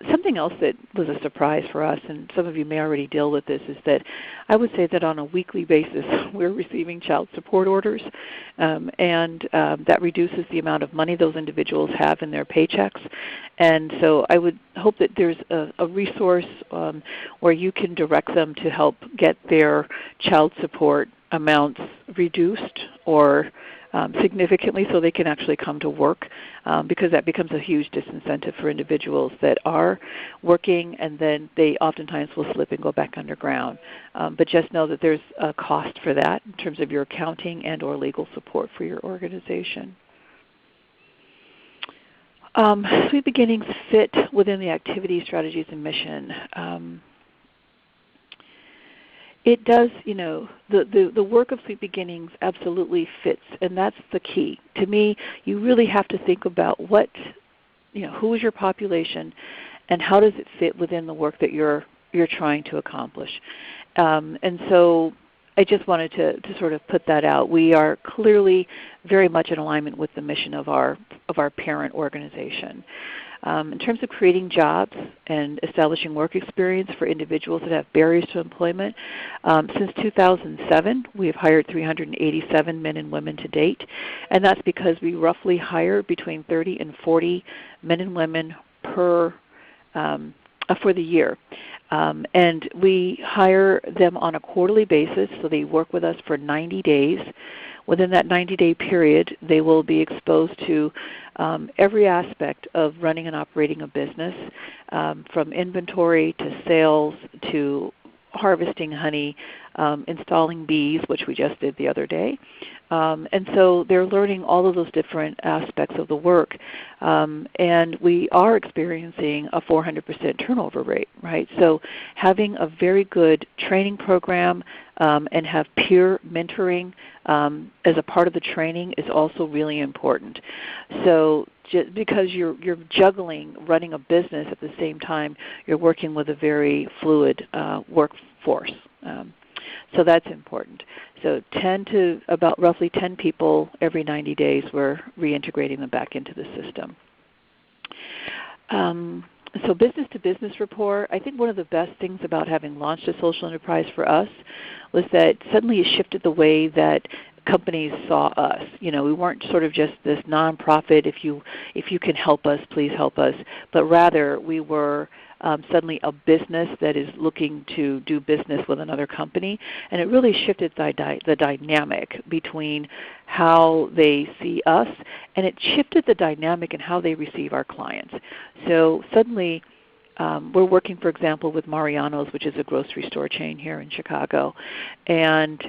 Something else that was a surprise for us, and some of you may already deal with this, is that I would say that on a weekly basis we're receiving child support orders, and that reduces the amount of money those individuals have in their paychecks. And so I would hope that there's a resource where you can direct them to help get their child support amounts reduced or significantly, so they can actually come to work, because that becomes a huge disincentive for individuals that are working, and then they oftentimes will slip and go back underground. But just know that there's a cost for that in terms of your accounting and or legal support for your organization. Sweet Beginnings fit within the activity, strategies, and mission. It does, the work of Sweet Beginnings absolutely fits, and that's the key. To me, you really have to think about who is your population, and how does it fit within the work that you're trying to accomplish. And so I just wanted to sort of put that out. We are clearly very much in alignment with the mission of our parent organization. In terms of creating jobs and establishing work experience for individuals that have barriers to employment, since 2007 we have hired 387 men and women to date, and that's because we roughly hire between 30 and 40 men and women for the year. And we hire them on a quarterly basis, so they work with us for 90 days. Within that 90-day period, they will be exposed to every aspect of running and operating a business, from inventory to sales to harvesting honey, installing bees, which we just did the other day. And so they're learning all of those different aspects of the work. And we are experiencing a 400% turnover rate, right? So having a very good training program and have peer mentoring as a part of the training is also really important. So just because you're juggling running a business at the same time, you're working with a very fluid workforce. So that's important. So about roughly 10 people every 90 days, we're reintegrating them back into the system. So business-to-business rapport, I think one of the best things about having launched a social enterprise for us was that suddenly it shifted the way that companies saw us. We weren't sort of just this nonprofit, if you can help us, please help us, but rather we were suddenly a business that is looking to do business with another company. And it really shifted the dynamic between how they see us, and it shifted the dynamic in how they receive our clients. So suddenly we're working, for example, with Mariano's, which is a grocery store chain here in Chicago, and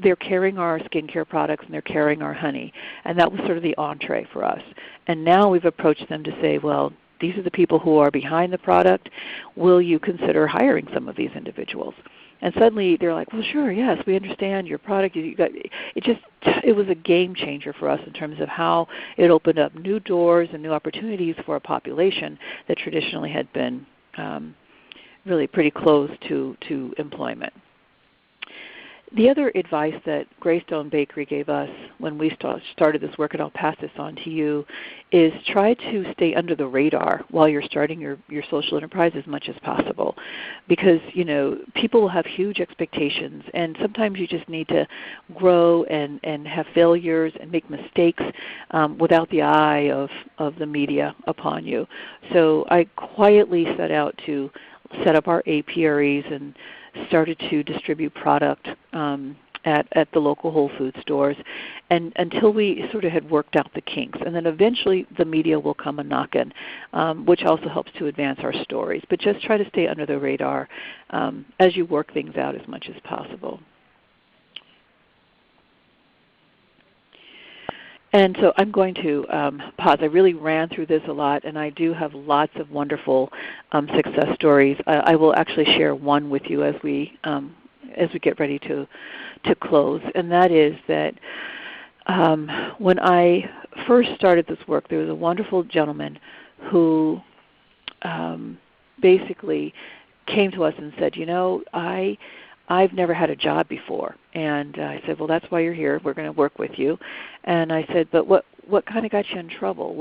they're carrying our skincare products and they're carrying our honey, and that was sort of the entree for us. And now we've approached them to say, well, these are the people who are behind the product. Will you consider hiring some of these individuals? And suddenly they're like, well, sure, yes, we understand your product. It was a game changer for us in terms of how it opened up new doors and new opportunities for a population that traditionally had been really pretty close to employment. The other advice that Greystone Bakery gave us when we started this work, and I'll pass this on to you, is try to stay under the radar while you're starting your social enterprise as much as possible. Because people will have huge expectations, and sometimes you just need to grow and have failures and make mistakes without the eye of the media upon you. So I quietly set out to set up our apiaries and started to distribute product at the local Whole Foods stores, and until we sort of had worked out the kinks. And then eventually the media will come a-knockin', which also helps to advance our stories. But just try to stay under the radar as you work things out as much as possible. And so I'm going to pause. I really ran through this a lot, and I do have lots of wonderful success stories. I will actually share one with you as we get ready to close, and that is that when I first started this work, there was a wonderful gentleman who basically came to us and said, I've never had a job before. And I said, well, that's why you're here. We're going to work with you. And I said, but what kind of got you in trouble?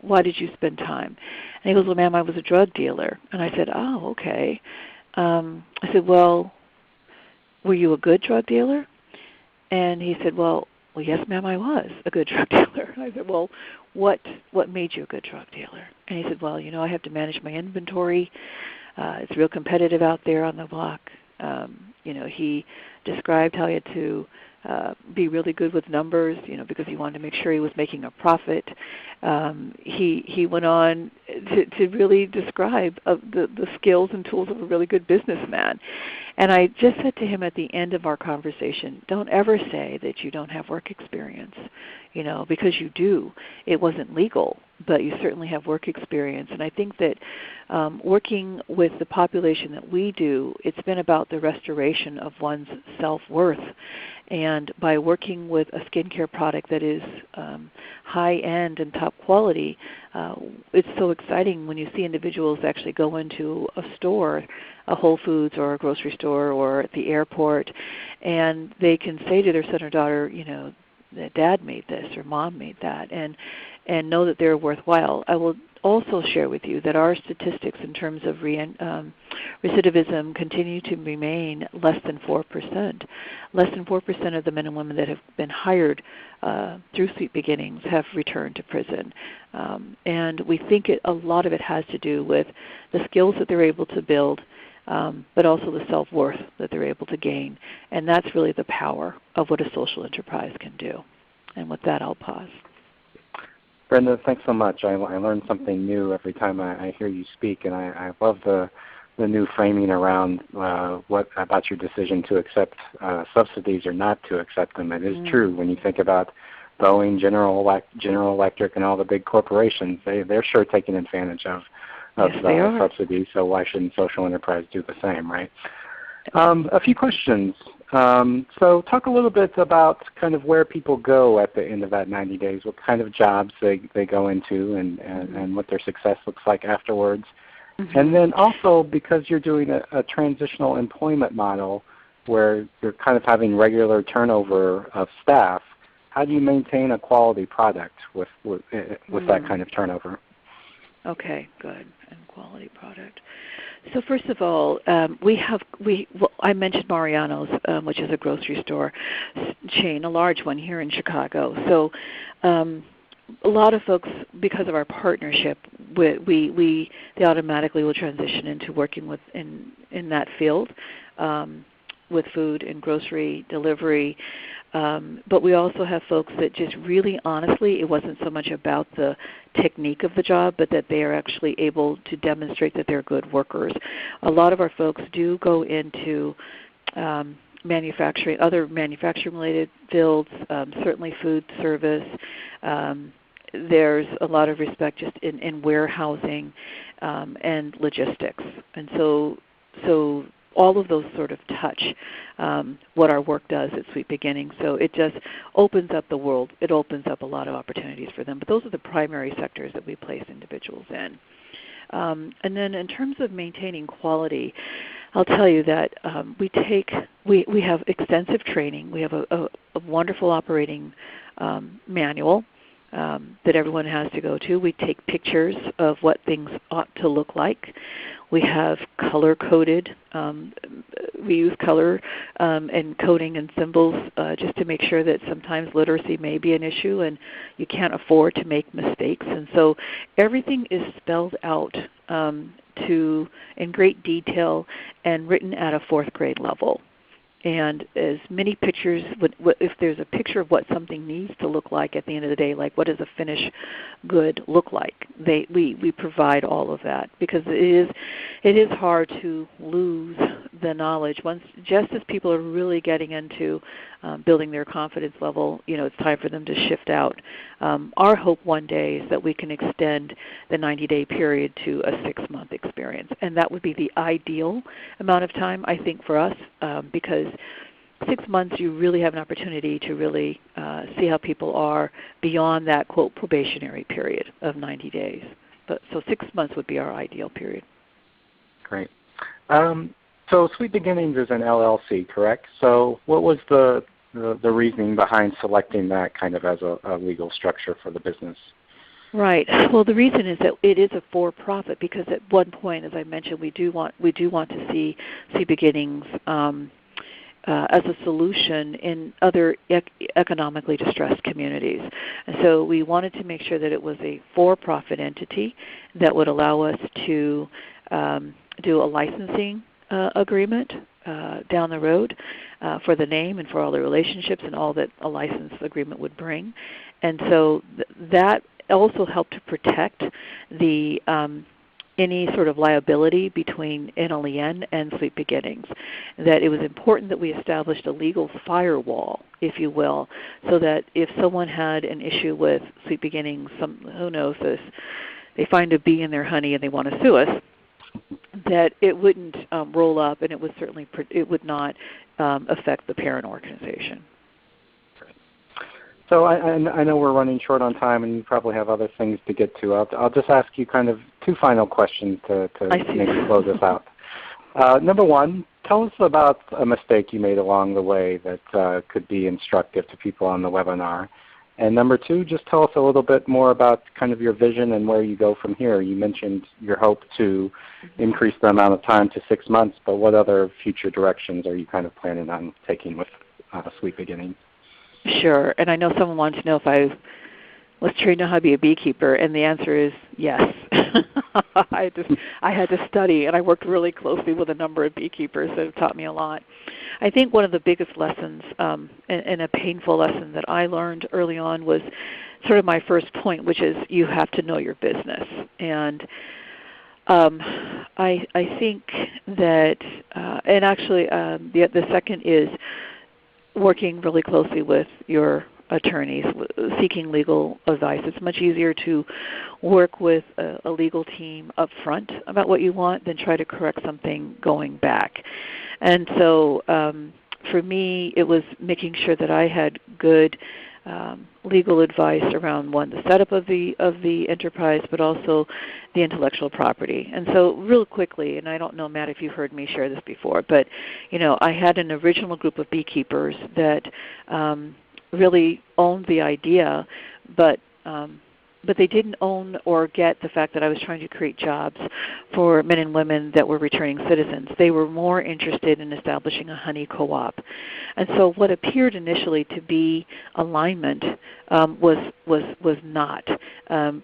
Why did you spend time? And he goes, well, ma'am, I was a drug dealer. And I said, oh, okay. I said, well, were you a good drug dealer? And he said, well, yes, ma'am, I was a good drug dealer. I said, well, what made you a good drug dealer? And he said, well, I have to manage my inventory. It's real competitive out there on the block. He described how he had to be really good with numbers, because he wanted to make sure he was making a profit. He went on to really describe the skills and tools of a really good businessman. And I just said to him at the end of our conversation, don't ever say that you don't have work experience, because you do. It wasn't legal, but you certainly have work experience. And I think that working with the population that we do, it's been about the restoration of one's self-worth. And by working with a skincare product that is high-end and top quality, it's so exciting when you see individuals actually go into a store, a Whole Foods or a grocery store or at the airport, and they can say to their son or daughter, that Dad made this or Mom made that, and know that they're worthwhile. I will also share with you that our statistics in terms of recidivism continue to remain less than 4%. Less than 4% of the men and women that have been hired through Sweet Beginnings have returned to prison. And we think a lot of it has to do with the skills that they're able to build, but also the self-worth that they're able to gain. And that's really the power of what a social enterprise can do. And with that, I'll pause. Brenda, thanks so much. I learn something new every time I hear you speak, and I love the new framing around what about your decision to accept subsidies or not to accept them. It is true when you think about Boeing, General Electric, and all the big corporations. They're sure taking advantage of subsidies. So why shouldn't social enterprise do the same, right? A few questions. So talk a little bit about kind of where people go at the end of that 90 days, what kind of jobs they go into, and what their success looks like afterwards. And then also, because you're doing a transitional employment model where you're kind of having regular turnover of staff, how do you maintain a quality product with that kind of turnover? Okay, good. And quality product. So first of all, I mentioned Mariano's, which is a grocery store chain, a large one here in Chicago. So a lot of folks, because of our partnership, they automatically will transition into working in that field with food and grocery delivery. But we also have folks that just really honestly, it wasn't so much about the technique of the job, but that they are actually able to demonstrate that they're good workers. A lot of our folks do go into manufacturing, other manufacturing-related fields, certainly food service. There's a lot of respect just in warehousing and logistics. And so all of those sort of touch what our work does at Sweet Beginnings. So it just opens up the world. It opens up a lot of opportunities for them. But those are the primary sectors that we place individuals in. And then in terms of maintaining quality, I'll tell you that we have extensive training. We have a wonderful operating manual that everyone has to go to. We take pictures of what things ought to look like. We have color-coded. We use color and coding and symbols just to make sure that sometimes literacy may be an issue and you can't afford to make mistakes. And so everything is spelled out in great detail and written at a 4th grade level. And as many pictures, if there's a picture of what something needs to look like at the end of the day, like what does a finished good look like, we provide all of that, because it is hard to lose the knowledge. Just as people are really getting into building their confidence level, it's time for them to shift out. Our hope one day is that we can extend the 90-day period to a 6-month experience, and that would be the ideal amount of time, I think, for us, because 6 months you really have an opportunity to really see how people are beyond that, quote, probationary period of 90 days. So 6 months would be our ideal period. Great. So Sweet Beginnings is an LLC, correct? So what was the reasoning behind selecting that kind of as a legal structure for the business? Right. Well, the reason is that it is a for-profit, because at one point, as I mentioned, we do want to see Beginnings as a solution in other economically distressed communities. And so we wanted to make sure that it was a for-profit entity that would allow us to do a licensing agreement down the road for the name and for all the relationships and all that a license agreement would bring. And so that also helped to protect the any sort of liability between NLEN and Sweet Beginnings. That it was important that we established a legal firewall, if you will, so that if someone had an issue with Sweet Beginnings, who knows this, they find a bee in their honey and they want to sue us, that it wouldn't roll up, and it would not affect the parent organization. So I know we're running short on time, and you probably have other things to get to. I'll just ask you kind of 2 final questions to maybe close us out. Number 1, tell us about a mistake you made along the way that could be instructive to people on the webinar. And number 2, just tell us a little bit more about kind of your vision and where you go from here. You mentioned your hope to increase the amount of time to 6 months, but what other future directions are you kind of planning on taking with Sweet Beginnings? Sure. And I know someone wants to know if I was trained on how to be a beekeeper, and the answer is yes. I had to study, and I worked really closely with a number of beekeepers that have taught me a lot. I think one of the biggest lessons, and a painful lesson that I learned early on, was sort of my first point, which is you have to know your business. And I think that, and actually the second is working really closely with your attorneys, seeking legal advice. It's much easier to work with a legal team up front about what you want than try to correct something going back. And so for me, it was making sure that I had good legal advice around, one, the setup of the enterprise, but also the intellectual property. And so real quickly, and I don't know, Matt, if you've heard me share this before, but I had an original group of beekeepers that really owned the idea, but they didn't own or get the fact that I was trying to create jobs for men and women that were returning citizens. They were more interested in establishing a honey co-op. And so what appeared initially to be alignment was not.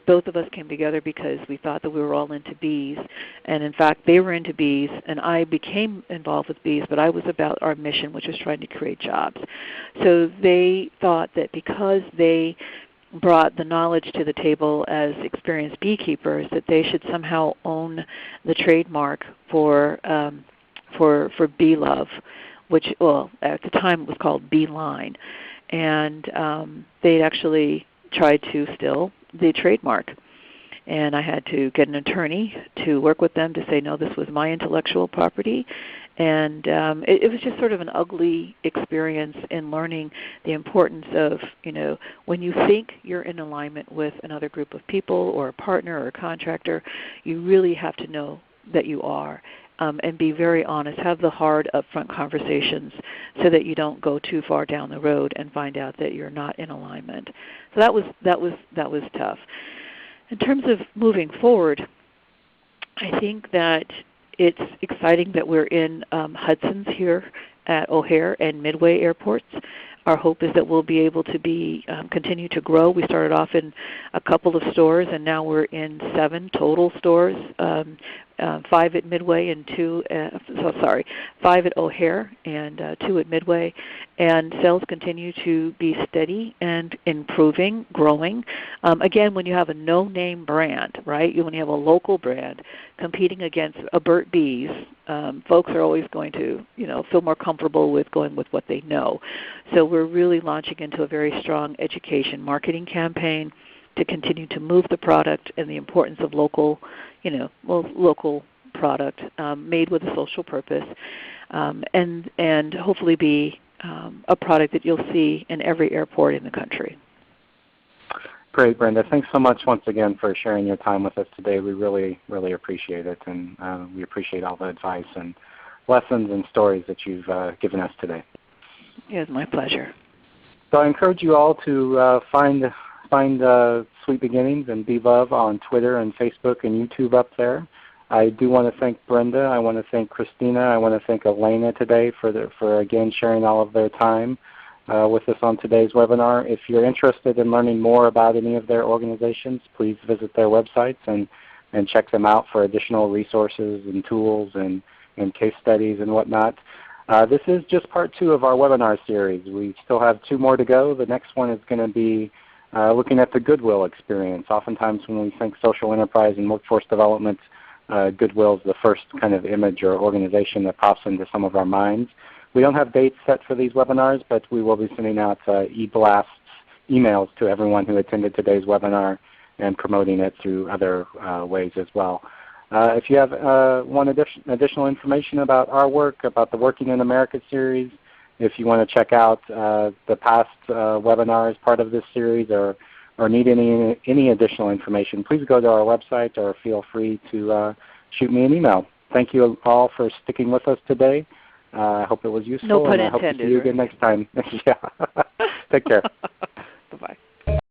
Both of us came together because we thought that we were all into bees. And in fact, they were into bees, and I became involved with bees, but I was about our mission, which was trying to create jobs. So they thought that because they brought the knowledge to the table as experienced beekeepers, that they should somehow own the trademark for Bee Love, which, well, at the time it was called Bee Line, and they actually tried to steal the trademark. And I had to get an attorney to work with them to say, no, this was my intellectual property. And it was just sort of an ugly experience in learning the importance of, when you think you're in alignment with another group of people or a partner or a contractor, you really have to know that you are. And be very honest. Have the hard, upfront conversations so that you don't go too far down the road and find out that you're not in alignment. So that was tough. In terms of moving forward, I think that it's exciting that we're in Hudson's here at O'Hare and Midway airports. Our hope is that we'll be able to continue to grow. We started off in a couple of stores, and now we're in 7 total stores, 5 at Midway and 5 at O'Hare and 2 at Midway. And sales continue to be steady and improving, growing. Again, when you have a no-name brand, right? When you have a local brand competing against a Burt Bees, folks are always going to, feel more comfortable with going with what they know. So we're really launching into a very strong education marketing campaign to continue to move the product and the importance of local product made with a social purpose, and hopefully be a product that you'll see in every airport in the country. Great, Brenda. Thanks so much once again for sharing your time with us today. We really, really appreciate it, and we appreciate all the advice and lessons and stories that you've given us today. It was my pleasure. So I encourage you all to find Sweet Beginnings and Bee Love on Twitter and Facebook and YouTube up there. I do want to thank Brenda. I want to thank Christina. I want to thank Elena today for again sharing all of their time with us on today's webinar. If you're interested in learning more about any of their organizations, please visit their websites and check them out for additional resources and tools and case studies and whatnot. This is just part 2 of our webinar series. We still have 2 more to go. The next one is going to be looking at the Goodwill experience. Oftentimes when we think social enterprise and workforce development, Goodwill is the first kind of image or organization that pops into some of our minds. We don't have dates set for these webinars, but we will be sending out e-blasts, emails to everyone who attended today's webinar and promoting it through other ways as well. If you have additional information about our work, about the Working in America series, if you want to check out the past webinars part of this series or need any additional information, please go to our website or feel free to shoot me an email. Thank you all for sticking with us today. I hope it was useful. No pun and I hope intended. to see you again next time. Yeah. Take care.